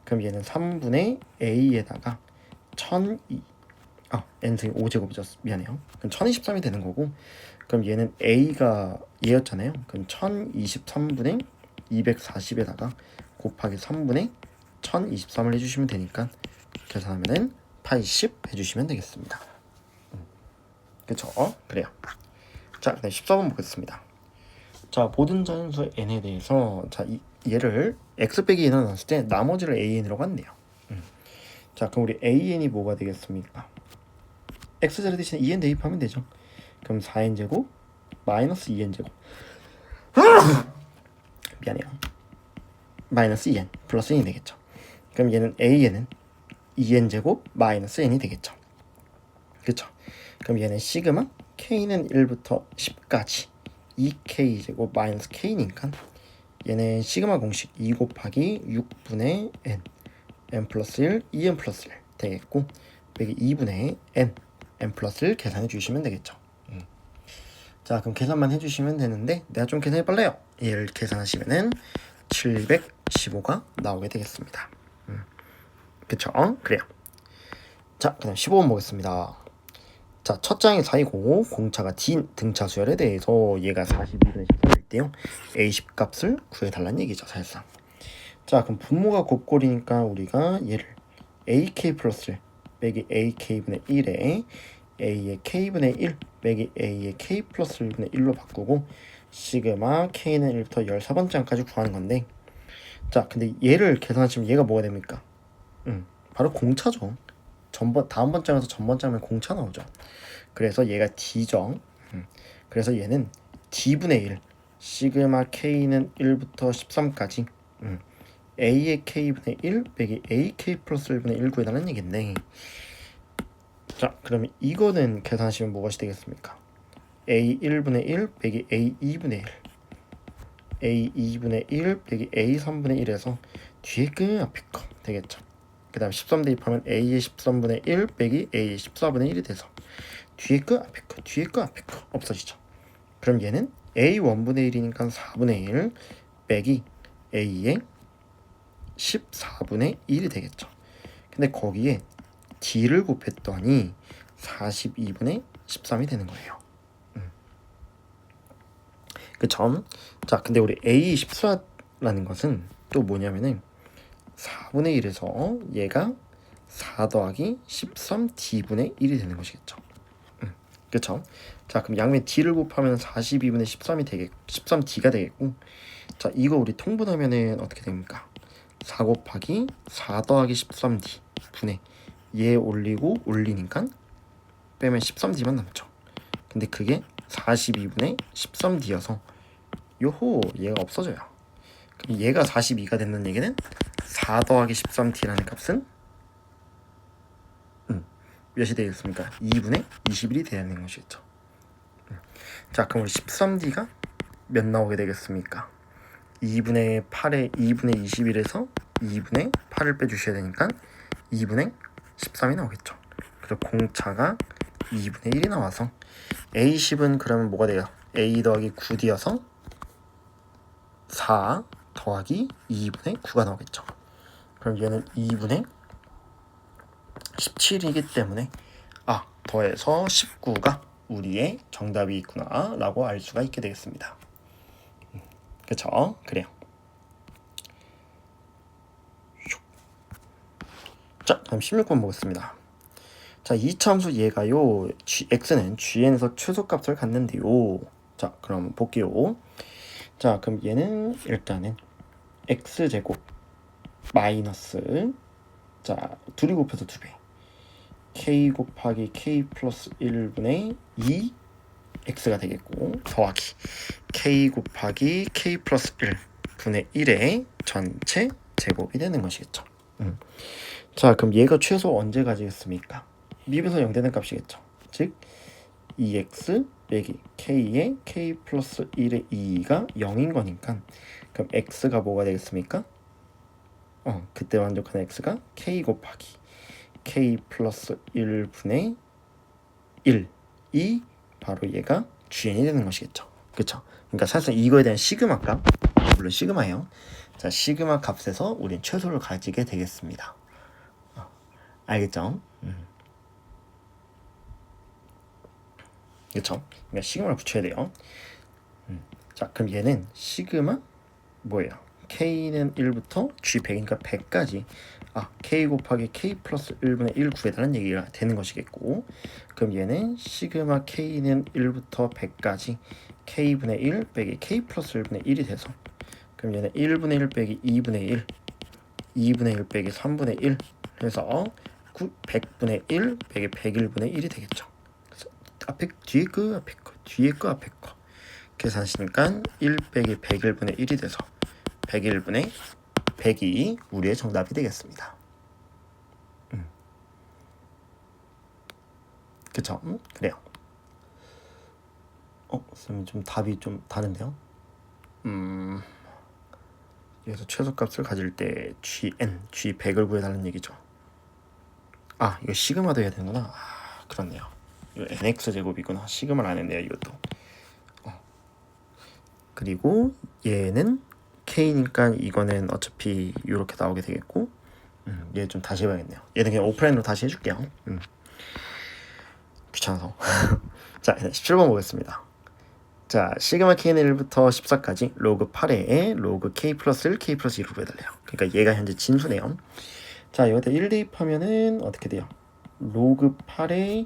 Speaker 1: 그럼 얘는 3분의 a에다가 1002 n승 5제곱이죠. 미안해요. 그럼 1023이 되는 거고, 그럼 얘는 a가 얘였잖아요. 그럼 1023분의 240에다가 곱하기 3분의 1023을 해주시면 되니까 계산하면은 80 해주시면 되겠습니다. 그쵸? 그래요. 자, 그다음 14번 보겠습니다. 자, 모든 자연수 n에 대해서 얘를 x 빼기 n을 나눴을 때 나머지를 an이라고 한대요. 자, 그럼 우리 an이 뭐가 되겠습니까? x자리 대신에 2n 대입하면 되죠. 그럼 4n제곱 마이너스 2n제곱 미안해요. 마이너스 2n 플러스 n이 되겠죠. 그럼 얘는 an은 2n제곱 마이너스 n이 되겠죠. 그쵸? 그럼 얘는 시그마 k는 1부터 10까지 2k제곱 마이너스 k니까 얘는 시그마 공식 2 곱하기 6분의 n 플러스 1 2n 플러스 1 되겠고, 여기 2분의 n 플러스 1 계산해 주시면 되겠죠. 자, 그럼 계산만 해주시면 되는데 내가 좀 계산이 빨라요. 얘를 계산하시면은 715가 나오게 되겠습니다. 그쵸? 그래요. 자, 그다음 15번 보겠습니다. 자, 첫 장이 4이고 공차가 D 등차 수열에 대해서 얘가 42분의 13일 때요, A10 값을 구해달라는 얘기죠, 사실상. 자, 그럼 분모가 곱골이니까 우리가 얘를 AK 플러스 1 빼기 AK분의 1에 A의 K분의 1 빼기 A의 K 플러스 1분의 1로 바꾸고 시그마 K는 1부터 14번째까지 구하는 건데, 자, 근데 얘를 계산하시면 얘가 뭐가 됩니까? 바로 공차죠. 다음 번째에서 전 번째면 공차 나오죠. 그래서 얘가 D죠. 그래서 얘는 D분의 1 시그마 K는 1부터 13까지 A의 K분의 1 빼기 AK 플러스 1분의 1 구해달라는 얘기인데, 자, 그러면 이거는 계산하시면 무엇이 되겠습니까? A1분의 1 빼기 A2분의 1 A2분의 1 빼기 A3분의 1에서 뒤에 거 앞에 거 되겠죠. 그 다음 13 대입하면 A의 13분의 1 빼기 A의 14분의 1이 돼서 뒤에 거 앞에 거 뒤에 거 앞에 거 없어지죠. 그럼 얘는 A1분의 1이니까 4분의 1 빼기 A의 14분의 1이 되겠죠. 근데 거기에 D를 곱했더니 42분의 13이 되는 거예요. 그쵸? 자, 근데 우리 A14라는 것은 또 뭐냐면은 4분의 1에서 얘가 4 더하기 13D분의 1이 되는 것이겠죠. 그쵸? 자, 그럼 양면 D를 곱하면 42분의 13D가 되겠고, 자, 이거 우리 통분하면은 어떻게 됩니까? 4 곱하기 4 더하기 13D 분의 얘 올리니까 빼면 13D만 남죠. 근데 그게 42분의 13D여서 요호, 얘가 없어져요. 그럼 얘가 42가 된다는 얘기는 4 더하기 13D라는 값은 몇이 되겠습니까? 2분의 21이 되야 되는 것이겠죠. 자, 그럼 우리 13D가 몇 나오게 되겠습니까? 2분의 8에 2분의 21에서 2분의 8을 빼주셔야 되니까 2분의 13이 나오겠죠. 그래서 공차가 2분의 1이 나와서 A10은 그러면 뭐가 돼요? A 더하기 9D여서 4 더하기 2분의 9가 나오겠죠. 그럼 얘는 2분의 17이기 때문에 더해서 19가 우리의 정답이 있구나 라고 알 수가 있게 되겠습니다. 그쵸? 그래요. 자, 다음 16번 보겠습니다. 자, 이차함수 얘가요, x는 gn에서 최소값을 갖는데요. 자, 그럼 볼게요. 자, 그럼 얘는 일단은 x제곱 마이너스, 자, 둘이 곱해서 2배 k 곱하기 k 플러스 1분의 2 x가 되겠고, 더하기 k 곱하기 k 플러스 1분의 1의 전체 제곱이 되는 것이겠죠. 자, 그럼 얘가 최소 언제 가지겠습니까? 미분서 0 되는 값이겠죠. 즉 2x 빼기 k의 k 플러스 1의 2가 0인 거니까, 그럼 x가 뭐가 되겠습니까? 그때 만족하는 x가 k 곱하기 k 플러스 1분의 1이 바로 얘가 gn이 되는 것이겠죠. 그쵸? 그러니까 사실상 이거에 대한 시그마값 물론 시그마예요. 자, 시그마 값에서 우린 최소를 가지게 되겠습니다. 알겠죠? 그렇죠? 그러니까 시그마를 붙여야 돼요. 자, 그럼 얘는 시그마 뭐예요? K는 1부터 G 100이니까 100까지 K 곱하기 K 플러스 1분의 1 구해달라는 얘기가 되는 것이겠고, 그럼 얘는 시그마 K는 1부터 100까지 K분의 1 빼기 K 플러스 1분의 1이 돼서, 그럼 얘는 1분의 1 빼기 2분의 1 2분의 1 빼기 3분의 1 해서 100분의 1 빼기 101분의 1이 되겠죠. 그래서 뒤에 거 앞에 거 계산하시니까 1 빼기 101분의 1이 돼서 101분의 100이 우리의 정답이 되겠습니다. 그쵸? 그래요. 선생님 좀 답이 좀 다른데요? 여기서 최소값을 가질 때 G100을 구해달라는 얘기죠. 이거 시그마도 해야 되는구나. 그렇네요. 이거 NX 제곱이구나. 시그마를 안 했네요, 이것도. 그리고 얘는 K니까 이거는 어차피 이렇게 나오게 되겠고, 얘 좀 다시 해봐야겠네요. 얘는 그냥 오프라인으로 다시 해줄게요. 귀찮아서. 자, 17번 보겠습니다. 자, 시그마 K는 1부터 14까지 로그 8에 로그 K 플러스 1, K 플러스 2로 구해달래요. 그러니까 얘가 현재 진수네요. 자, 여기다 1 대입하면은 어떻게 돼요? 로그 8에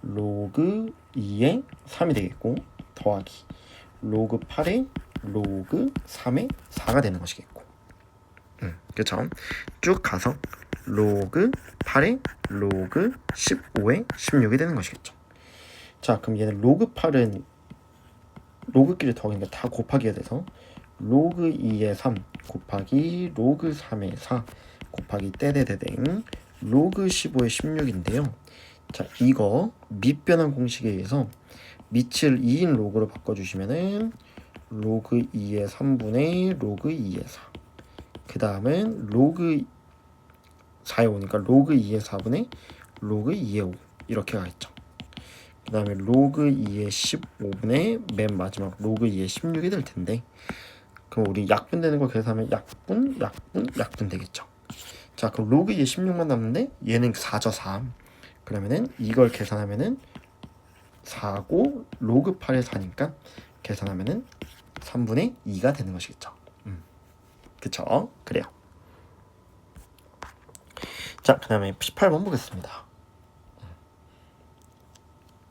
Speaker 1: 로그 2에 3이 되겠고, 더하기 로그 8에 로그 3에 4가 되는 것이겠고, 그쵸? 쭉 가서 로그 8에 로그 15에 16이 되는 것이겠죠. 자, 그럼 얘는 로그 8은 로그끼리 더하니까 다 곱하기가 돼서 로그 2에 3 곱하기 로그 3에 4 곱하기 떼대대댕 로그 15에 16인데요. 자, 이거 밑변환 공식에 의해서 밑을 2인 로그로 바꿔주시면은 로그 2의 3분의 로그 2의 4, 그 다음은 로그 4에 오니까 로그 2의 4분의 로그 2의 5 이렇게 가겠죠. 그 다음에 로그 2의 15분의 맨 마지막 로그 2의 16이 될 텐데, 그럼 우리 약분 되는 거 계산하면 약분 되겠죠. 자, 그럼 로그 2의 16만 남는데 얘는 4죠. 3. 그러면은 이걸 계산하면은 4고 로그 8에 4니까 계산하면은 3분의 2가 되는 것이겠죠. 그쵸? 그래요. 자, 그 다음에 18번 보겠습니다.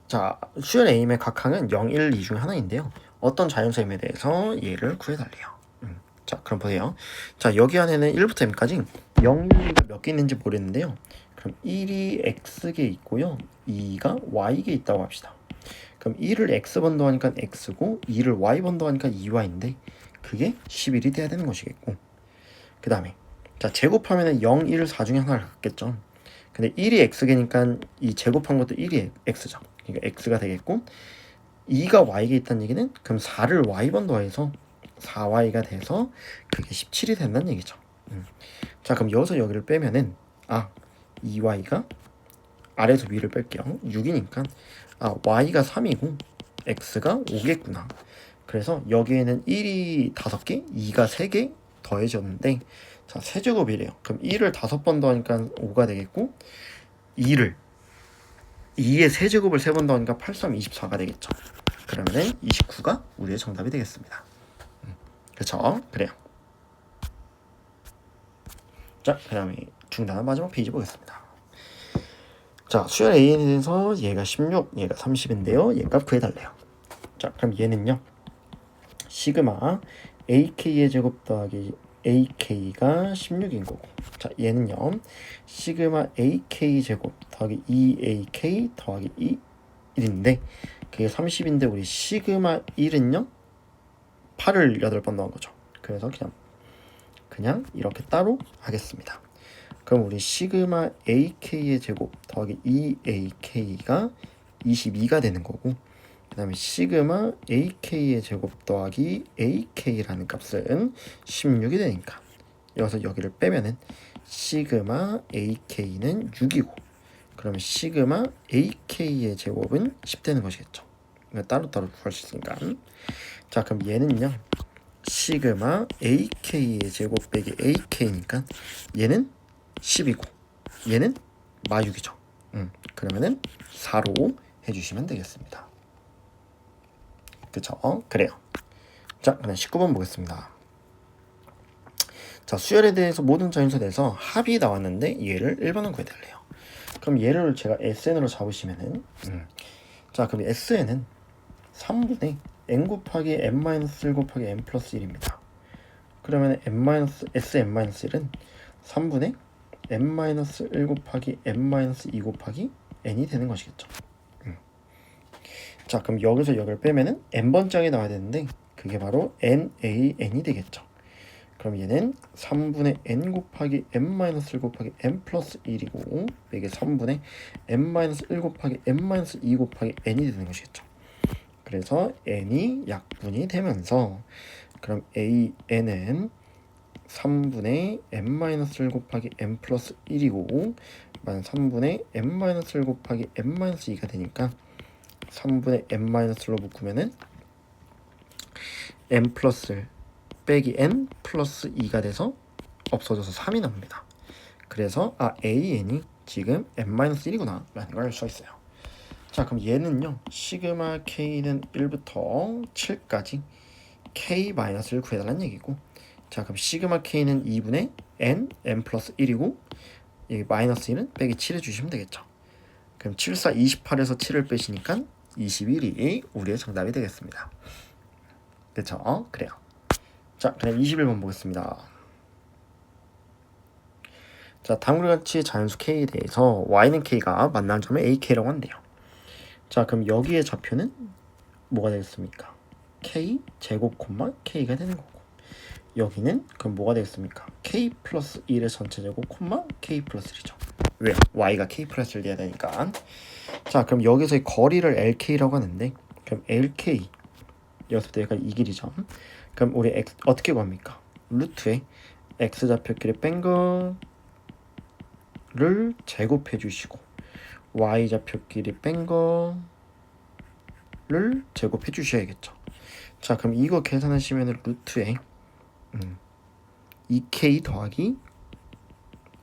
Speaker 1: 자, 수열 A의 각 항은 0, 1, 2 중 하나인데요. 어떤 자연수임에 대해서 얘를 구해달래요. 자, 그럼 보세요. 자, 여기 안에는 1부터 m까지 0, 1이 몇 개 있는지 모르겠는데요. 그럼 1이 x개 있고요. 2가 y개 있다고 합시다. 그럼 1을 x번 더하니까 x고 2를 y번 더하니까 2y인데 그게 11이 돼야 되는 것이겠고, 그 다음에 자, 제곱하면은 0, 1, 4 중에 하나를 갖겠죠. 근데 1이 x개니까 이 제곱한 것도 1이 x죠. 그러니까 x가 되겠고, 2가 y개 있다는 얘기는 그럼 4를 y번 더해서 4y가 돼서 그게 17이 된다는 얘기죠. 자, 그럼 여기서 여기를 빼면은 2y가 아래에서 위를 뺄게요. 6이니까 y가 3이고 x가 5겠구나. 그래서 여기에는 1이 5개, 2가 3개 더해졌는데, 자, 세제곱이래요. 그럼 1을 5번 더하니까 5가 되겠고, 2의 세제곱을 3번 더하니까 8, 3, 24가 되겠죠. 그러면은 29가 우리의 정답이 되겠습니다. 그렇죠? 그래요. 자, 그 다음에 중단 마지막 페이지 보겠습니다. 자, 수열 A에 대해서 얘가 16, 얘가 30인데요. 얘 값 구해달래요. 자, 그럼 얘는요, 시그마 AK의 제곱 더하기 AK가 16인 거고, 자, 얘는요, 시그마 AK 제곱 더하기 2AK 더하기 1인데 그게 30인데 우리 시그마 1은요 8을 8번 넣은 거죠. 그래서 그냥 이렇게 따로 하겠습니다. 그럼 우리 시그마 AK의 제곱 더하기 2AK가 22가 되는 거고, 그 다음에 시그마 AK의 제곱 더하기 AK라는 값은 16이 되니까 여기서 여기를 빼면은 시그마 AK는 6이고, 그러면 시그마 AK의 제곱은 10 되는 것이겠죠. 따로따로 구할 수 있으니까. 자, 그럼 얘는요, 시그마 ak의 제곱 빼기 ak니까 얘는 10이고 얘는 마6이죠. 그러면은 4로 해주시면 되겠습니다. 그쵸? 그래요. 자, 그다음 19번 보겠습니다. 자, 수열에 대해서 모든 자연수에 대해서 합이 나왔는데 얘를 1번은 구해달래요. 그럼 얘를 제가 SN으로 잡으시면은 자, 그럼 SN은 3분의 n 곱하기 n-1 곱하기 n 플러스 1입니다. 그러면 SN-1은 3분의 n-1 곱하기 n-2 곱하기 n이 되는 것이겠죠. 자, 그럼 여기서 여기를 빼면은 n번 짝이 나와야 되는데 그게 바로 NaN이 되겠죠. 그럼 얘는 3분의 n 곱하기 n-1 곱하기 n 플러스 1이고 이게 3분의 n-1 곱하기 n-2 곱하기 n이 되는 것이겠죠. 그래서 n이 약분이 되면서 그럼 an은 3분의 n-1 곱하기 n 플러스 1이고 3분의 n-1 곱하기 n-2가 되니까 3분의 n-로 묶으면은 n 플러스 빼기 n 플러스 2가 돼서 없어져서 3이 남습니다. 그래서 an이 지금 n-1이구나 라는 걸 알 수 있어요. 자, 그럼 얘는요 시그마 k는 1부터 7까지 k-를 구해달라는 얘기고, 자 그럼 시그마 k는 2분의 n 플러스 1이고 여기 마이너스 1은 빼기 7 해주시면 되겠죠. 그럼 7, 4, 28에서 7을 빼시니까 21이 우리의 정답이 되겠습니다. 그쵸? 그래요. 자, 그럼 21번 보겠습니다. 자, 다음과 같이 자연수 k에 대해서 y는 k가 만나는 점을 ak라고 한대요. 자, 그럼 여기에 좌표는 뭐가 되겠습니까? k 제곱 콤마 k가 되는 거고, 여기는 그럼 뭐가 되겠습니까? k 플러스 1의 전체 제곱 콤마 k 플러스 1이죠. 왜요? y가 k 플러스 1 돼야 되니까. 자, 그럼 여기서의 거리를 lk라고 하는데 그럼 lk 여기서부터 여기까지 이 길이죠. 그럼 우리 x 어떻게 구합니까? 루트에 x 좌표끼리 뺀 거를 제곱해 주시고 y 좌표끼리 뺀 거를 제곱해 주셔야겠죠. 자, 그럼 이거 계산하시면 루트에 2k 더하기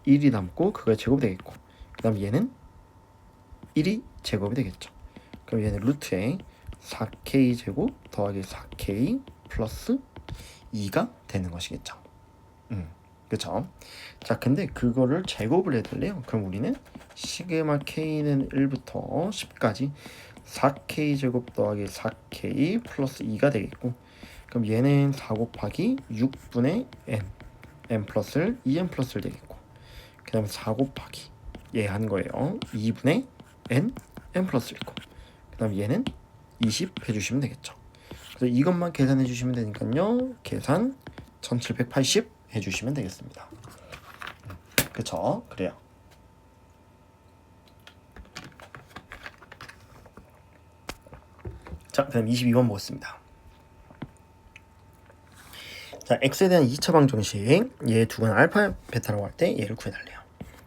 Speaker 1: 1이 남고 그거 제곱이 되겠고, 그 다음 얘는 1이 제곱이 되겠죠. 그럼 얘는 루트에 4k 제곱 더하기 4k 플러스 2가 되는 것이겠죠. 그쵸? 자, 근데 그거를 제곱을 해달래요. 그럼 우리는 시그마 k는 1부터 10까지 4k 제곱 더하기 4k 플러스 2가 되겠고, 그럼 얘는 4 곱하기 6분의 n 플러스 2n 플러스 1 되겠고, 그 다음에 4 곱하기 얘 한 거예요. 2분의 n 플러스 1고, 그 다음 얘는 20 해주시면 되겠죠. 그래서 이것만 계산해 주시면 되니까요. 계산 1780 해주시면 되겠습니다. 그쵸? 그래요. 자, 그다음 22번 보겠습니다. 자, x에 대한 2차 방정식, 얘 두 번 알파 베타라고 할 때 얘를 구해달래요.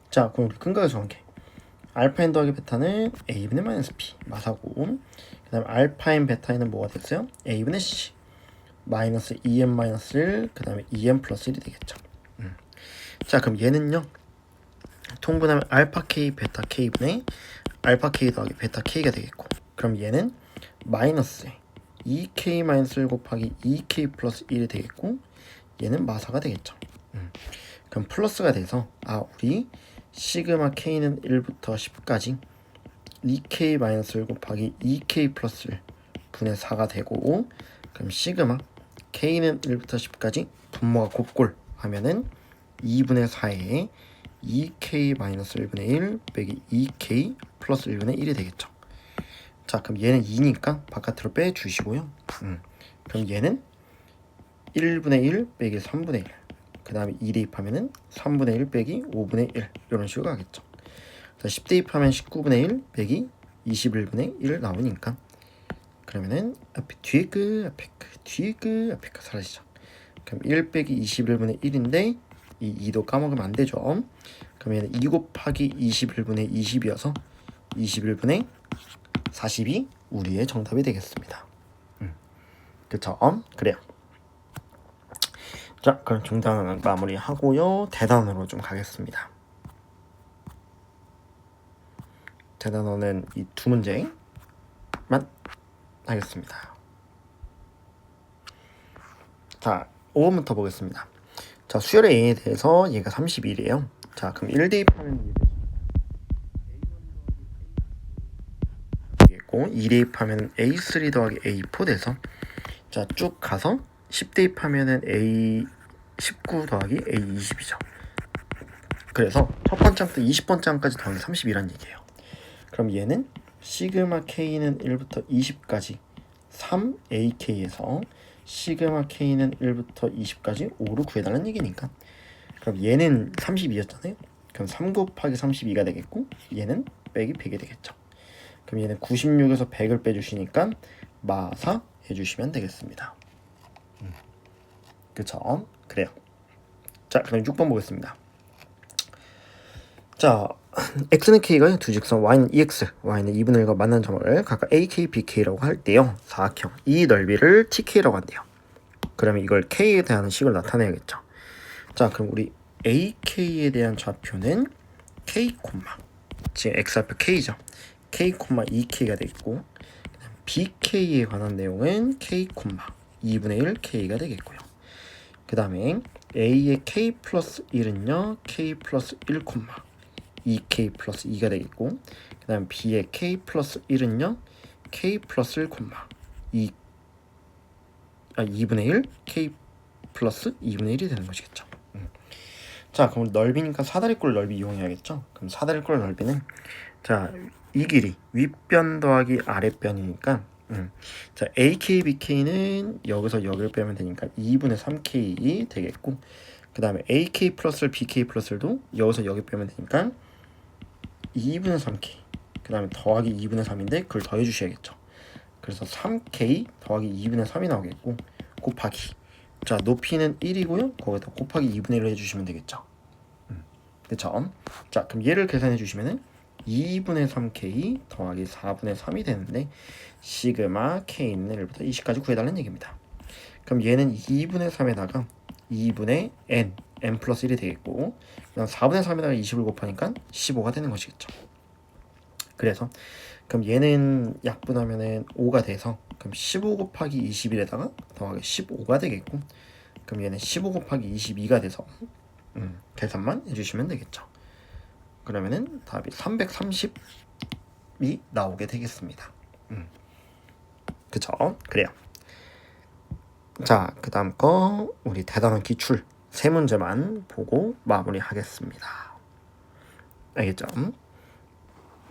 Speaker 1: 자, 그럼 우리 근거에서 정한 게 알파 n 더하기 베타는 a분의 마이너스 b 마사고, 그 다음 알파 n 베타에는 뭐가 됐어요? a분의 c 마이너스 2n 마이너스 1, 그 다음에 2n 플러스 1이 되겠죠. 자, 그럼 얘는요 통분하면 알파 k 베타 k분의 알파 k 더하기 베타 k가 되겠고, 그럼 얘는 마이너스 2k 마이너스 1 곱하기 2k 플러스 1이 되겠고, 얘는 마사가 되겠죠. 그럼 플러스가 돼서 우리 시그마 k는 1부터 10까지 2k 마이너스 1 곱하기 2k 플러스 1 분의 4가 되고, 그럼 시그마 k는 1부터 10까지 분모가 곱골 하면은 2분의 4에 2k 마이너스 1분의 1 빼기 2k 플러스 1분의 1이 되겠죠. 자, 그럼 얘는 2니까 바깥으로 빼주시고요. 그럼 얘는 1분의 1 빼기 3분의 1, 그 다음에 2 대입하면은 3분의 1 빼기 5분의 1 이런 식으로 가겠죠. 자, 10 대입하면 19분의 1 빼기 21분의 1 나오니까, 그러면은 앞에 뒤에 앞에 그 사라지죠. 그럼 1 빼기 21분의 1인데 이 2도 까먹으면 안 되죠. 그러면 2 곱하기 21분의 20이어서 21분의 40이 우리의 정답이 되겠습니다. 그쵸? 그래요. 자, 그럼 중단원은 마무리하고요. 대단원으로 좀 가겠습니다. 대단원은 이 두 문제만 하겠습니다. 자, 5번부터 보겠습니다. 자, 수열의 A에 대해서 얘가 31이에요. 자, 그럼 1 대입하면 되겠고 2 대입하면 A3 더하기 A4 돼서 자, 쭉 가서 10 대입하면은 A19 더하기 A20이죠. 그래서 첫 번째부터 20번째까지 더하기 30이란 얘기예요. 그럼 얘는 시그마 K는 1부터 20까지 3AK에서 시그마 K는 1부터 20까지 5로 구해달라는 얘기니까 그럼 얘는 32였잖아요. 그럼 3 곱하기 32가 되겠고 얘는 빼기 100이 되겠죠. 그럼 얘는 96에서 100을 빼주시니까 마사 해주시면 되겠습니다. 그쵸? 그래요. 자, 그럼 6번 보겠습니다. 자, x는 k가 두 직선, y는 ex, y는 2분의 1과 만난 점을 각각 ak, bk라고 할 때요. 사각형 이 넓이를 tk라고 한대요. 그러면 이걸 k에 대한 식을 나타내야겠죠. 자, 그럼 우리 ak에 대한 좌표는 k, 지금 x좌표 k죠. k, 2k가 되겠고 bk에 관한 내용은 k, 2분의 1 k가 되겠고요. 그 다음에 a의 k 플러스 1은요 k 플러스 1, 2k 플러스 2가 되겠고 그 다음 b의 k 플러스 1은요 k 플러스 1, 2분의 1 k 플러스 2분의 1이 되는 것이겠죠. 자, 그럼 넓이니까 사다리꼴 넓이 이용해야겠죠. 그럼 사다리꼴 넓이는 자, 이 길이 윗변 더하기 아랫변이니까 자, AK, BK는 여기서 여기를 빼면 되니까 2분의 3K 되겠고 그 다음에 AK 플러스 BK 플러스도 여기서 여기 빼면 되니까 2분의 3K 그 다음에 더하기 2분의 3인데 그걸 더해 주셔야겠죠. 그래서 3K 더하기 2분의 3이 나오겠고 곱하기 자, 높이는 1이고요 거기다 곱하기 2분의 1을 해주시면 되겠죠. 그쵸? 자, 그럼 얘를 계산해 주시면은 2분의 3K 더하기 4분의 3이 되는데 시그마 K는 1부터 20까지 구해달라는 얘기입니다. 그럼 얘는 2분의 3에다가 2분의 n 플러스 1이 되겠고 그다음 4분의 3에다가 20을 곱하니까 15가 되는 것이겠죠. 그래서 그럼 얘는 약분하면은 5가 돼서 그럼 15 곱하기 21에다가 더하기 15가 되겠고 그럼 얘는 15 곱하기 22가 돼서 계산만 해주시면 되겠죠. 그러면은 답이 330이 나오게 되겠습니다. 그쵸? 그래요. 자, 그 다음 거 우리 대단원 기출 세 문제만 보고 마무리하겠습니다. 알겠죠?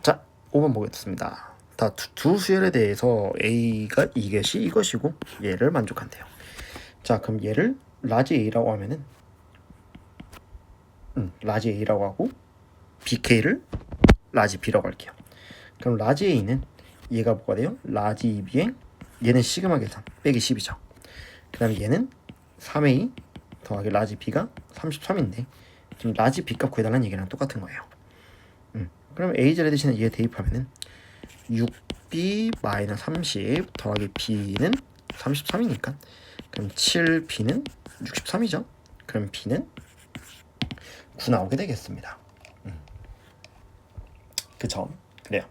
Speaker 1: 자, 5번 보겠습니다. 다 두 수열에 대해서 A가 이것이 이것이고 얘를 만족한대요. 자, 그럼 얘를 라지 A라고 하면은 라지 A라고 하고 BK를 라지 B라고 할게요. 그럼 라지 A는 얘가 뭐가 돼요? 라지 B에 얘는 시그마 계산 빼기 10이죠. 그 다음에 얘는 3A 더하기 라지 B가 33인데 지금 라지 B 값 구해달라는 얘기랑 똑같은 거예요. 그럼 A제를 대신에 얘 대입하면은 6B-30 더하기 B는 33이니까 그럼 7B는 63이죠. 그럼 B는 9 나오게 되겠습니다. 그쵸? 그래요.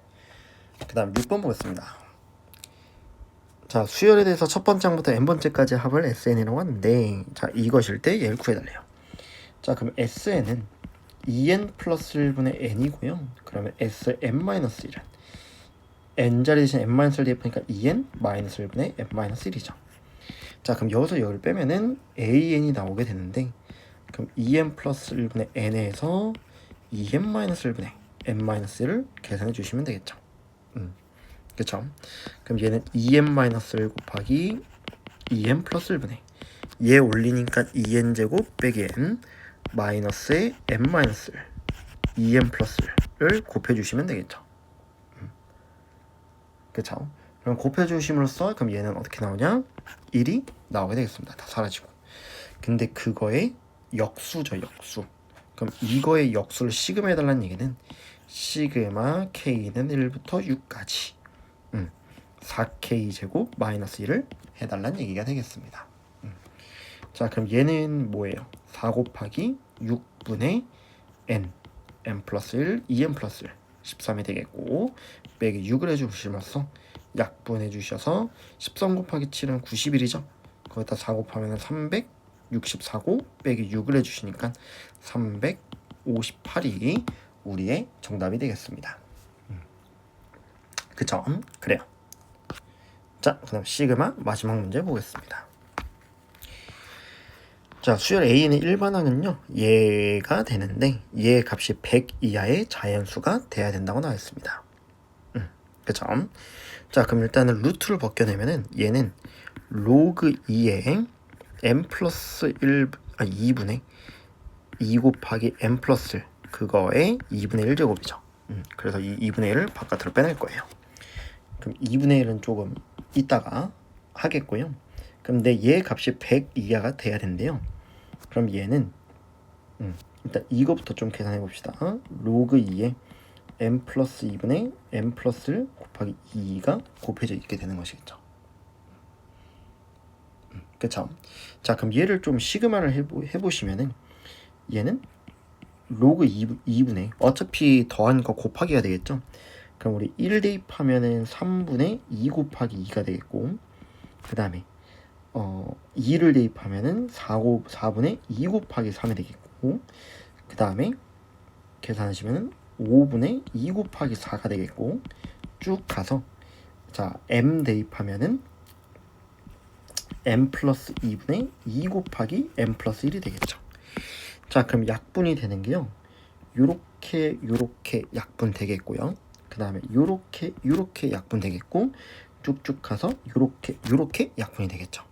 Speaker 1: 그 다음 6번 보겠습니다. 자, 수열에 대해서 첫 번째부터 n번째까지 합을 SN이라고 하는데 자, 이것일 때 얘를 구해달래요. 자, 그럼 SN은 2n 플러스 1분의 n이고요. 그러면 SN-1은 n자리 대신 n-1을 대입하니까 2n 마이너스 1분의 n-1이죠. 자, 그럼 여기서 여기를 빼면은 an이 나오게 되는데 그럼 2n 플러스 1분의 n에서 2n 마이너스 1분의 n-1을 계산해 주시면 되겠죠. 그쵸? 그럼 얘는 2n-1 곱하기 2n 플러스 1분의 얘 올리니까 2n 제곱 빼기 n 마이너스에 n-1 2n 플러스를 곱해주시면 되겠죠. 그쵸? 그럼 곱해주심으로써 그럼 얘는 어떻게 나오냐? 1이 나오게 되겠습니다. 다 사라지고. 근데 그거의 역수죠, 역수. 그럼 이거의 역수를 시그마 해달라는 얘기는 시그마 K는 1부터 6까지 4K 제곱 마이너스 1을 해달라는 얘기가 되겠습니다. 자, 그럼 얘는 뭐예요? 4 곱하기 6분의 n 플러스 1, 2n 플러스 1, 13이 되겠고, 빼기 6을 해주시면서 약분해 주셔서 13 곱하기 7은 91이죠. 거기다 4 곱하면 364고 빼기 6을 해주시니까 358이 우리의 정답이 되겠습니다. 그쵸? 그래요. 자, 그 다음 시그마 마지막 문제 보겠습니다. 자, 수열 A는 일반항은요, 얘가 되는데 얘 값이 100 이하의 자연수가 돼야 된다고 나와있습니다. 그쵸? 자, 그럼 일단은 루트를 벗겨내면은 얘는 로그 2의 n 플러스 2분의 2 곱하기 n 플러스 1, 그거의 2분의 1 제곱이죠. 그래서 이 2분의 1을 바깥으로 빼낼 거예요. 그럼 2분의 1은 조금 이따가 하겠고요. 근데 얘 값이 100 이하가 돼야 된대요. 그럼 얘는 일단 이거부터 좀 계산해 봅시다. 로그 2에 n 플러스 2분의 n 플러스 1 곱하기 2가 곱해져 있게 되는 것이겠죠. 그쵸? 자, 그럼 얘를 좀 시그마를 해보시면은 얘는 로그 2분의 어차피 더한 거 곱하기가 되겠죠. 그럼 우리 1 대입하면은 3분의 2 곱하기 2가 되겠고, 그 다음에 2를 대입하면은 4분의 2 곱하기 3이 되겠고, 그 다음에 계산하시면은 5분의 2 곱하기 4가 되겠고, 쭉 가서 자, m 대입하면은 m 플러스 2분의 2 곱하기 m 플러스 1이 되겠죠. 자, 그럼 약분이 되는 게요, 요렇게 약분 되겠고요. 그 다음에 요렇게 약분 되겠고, 쭉쭉 가서 요렇게 약분이 되겠죠.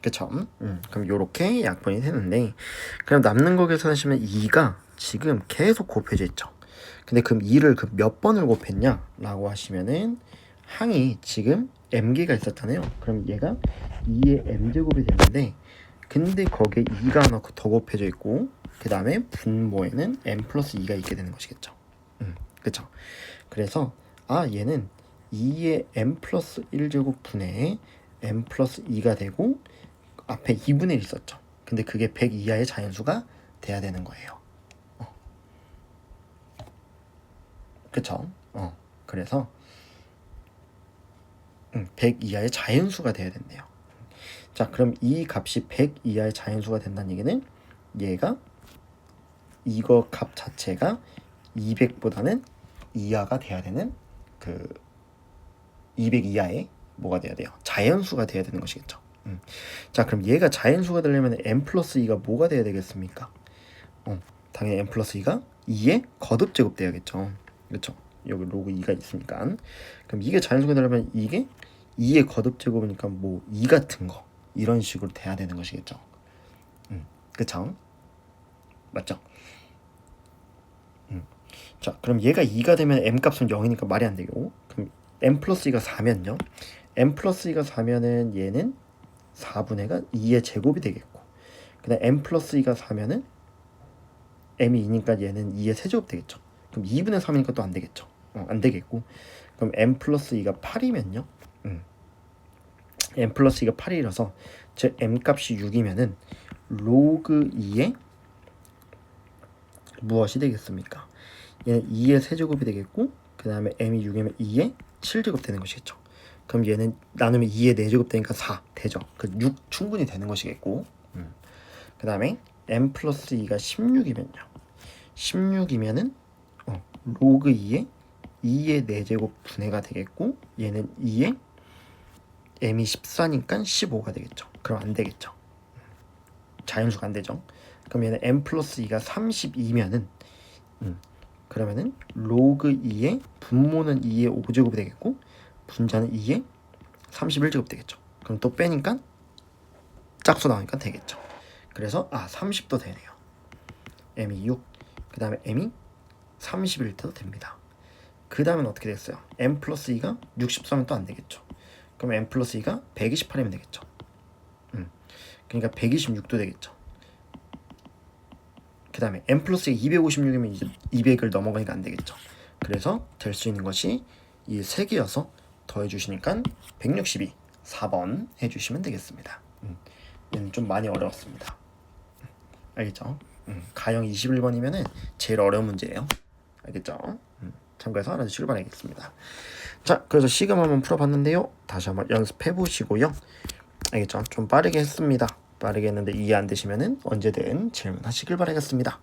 Speaker 1: 그쵸? 그럼 요렇게 약분이 되는데, 그럼 남는 거 계산하시면 2가 지금 계속 곱해져 있죠. 근데 그럼 2를 몇 번을 곱했냐 라고 하시면은 항이 지금 m개가 있었잖아요. 그럼 얘가 2의 m제곱이 되는데, 근데 거기에 2가 하나 더 곱해져 있고, 그 다음에 분모에는 m 플러스 2가 있게 되는 것이겠죠. 그쵸? 그래서 얘는 2의 m 플러스 1제곱 분의 m 플러스 2가 되고, 앞에 2분의 1 있었죠. 근데 그게 100 이하의 자연수가 돼야 되는 거예요. 그쵸? 그래서 100 이하의 자연수가 돼야 된대요. 자, 그럼 이 값이 100 이하의 자연수가 된다는 얘기는 얘가 이거 값 자체가 200보다는 이하가 돼야 되는 200 이하의 뭐가 돼야 돼요? 자연수가 돼야 되는 것이겠죠. 자, 그럼 얘가 자연수가 되려면 n 플러스 2가 뭐가 돼야 되겠습니까? 당연히 n 플러스 2가 2의 거듭제곱 돼야겠죠. 그렇죠? 여기 로그 2가 있으니까. 그럼 이게 자연수가 되려면 이게 2의 거듭제곱이니까 뭐 2 같은 거 이런 식으로 돼야 되는 것이겠죠. 그쵸? 맞죠? 자, 그럼 얘가 2가 되면 m값은 0이니까 말이 안 되고, 그럼 m 플러스 2가 4면요. m 플러스 2가 4면은 얘는 4분의가 2의 제곱이 되겠고, 그 다음 m 플러스 2가 4면은 m이 2니까 얘는 2의 세제곱 되겠죠. 그럼 2분의 3이니까 또 안 되겠죠. 안 되겠고, 그럼 m 플러스 2가 8이면요. m 플러스 2가 8이라서 즉 m 값이 6이면은 로그 2의 무엇이 되겠습니까? 얘는 2의 세제곱이 되겠고, 그 다음에 m이 6이면 2의 7제곱 되는 것이겠죠. 그럼 얘는 나누면 2의 4제곱 되니까 4 되죠. 그 6 충분히 되는 것이겠고, 그 다음에 m 플러스 2가 16이면요. 16이면은 로그 2의 4제곱 분해가 되겠고, 얘는 2의 m이 14니까 15가 되겠죠. 그럼 안 되겠죠. 자연수가 안 되죠. 그럼 얘는 m 플러스 2가 32면은 그러면은 로그 2의 분모는 2의 5제곱이 되겠고, 분자는 2의 31제곱 되겠죠. 그럼 또 빼니까 짝수 나오니까 되겠죠. 그래서 30도 되네요. m이 6, 그 다음에 m이 31도 됩니다. 그 다음엔 어떻게 됐어요? m 플러스 2가 63은 또 안 되겠죠. 그럼 m 플러스 2가 128이면 되겠죠. 그러니까 126도 되겠죠. 그 다음에 m 플러스 256이면 이제 200을 넘어가니까 안 되겠죠. 그래서 될 수 있는 것이 이 3개여서 더해주시니까 162, 4번 해주시면 되겠습니다. 얘는 좀 많이 어려웠습니다. 알겠죠? 가형 21번이면은 제일 어려운 문제예요. 알겠죠? 참고해서 알아주시길 출발하겠습니다. 자, 그래서 시금 한번 풀어봤는데요. 다시 한번 연습해 보시고요. 알겠죠? 좀 빠르게 했습니다. 빠르게 했는데 이해 안 되시면은 언제든 질문하시길 바라겠습니다.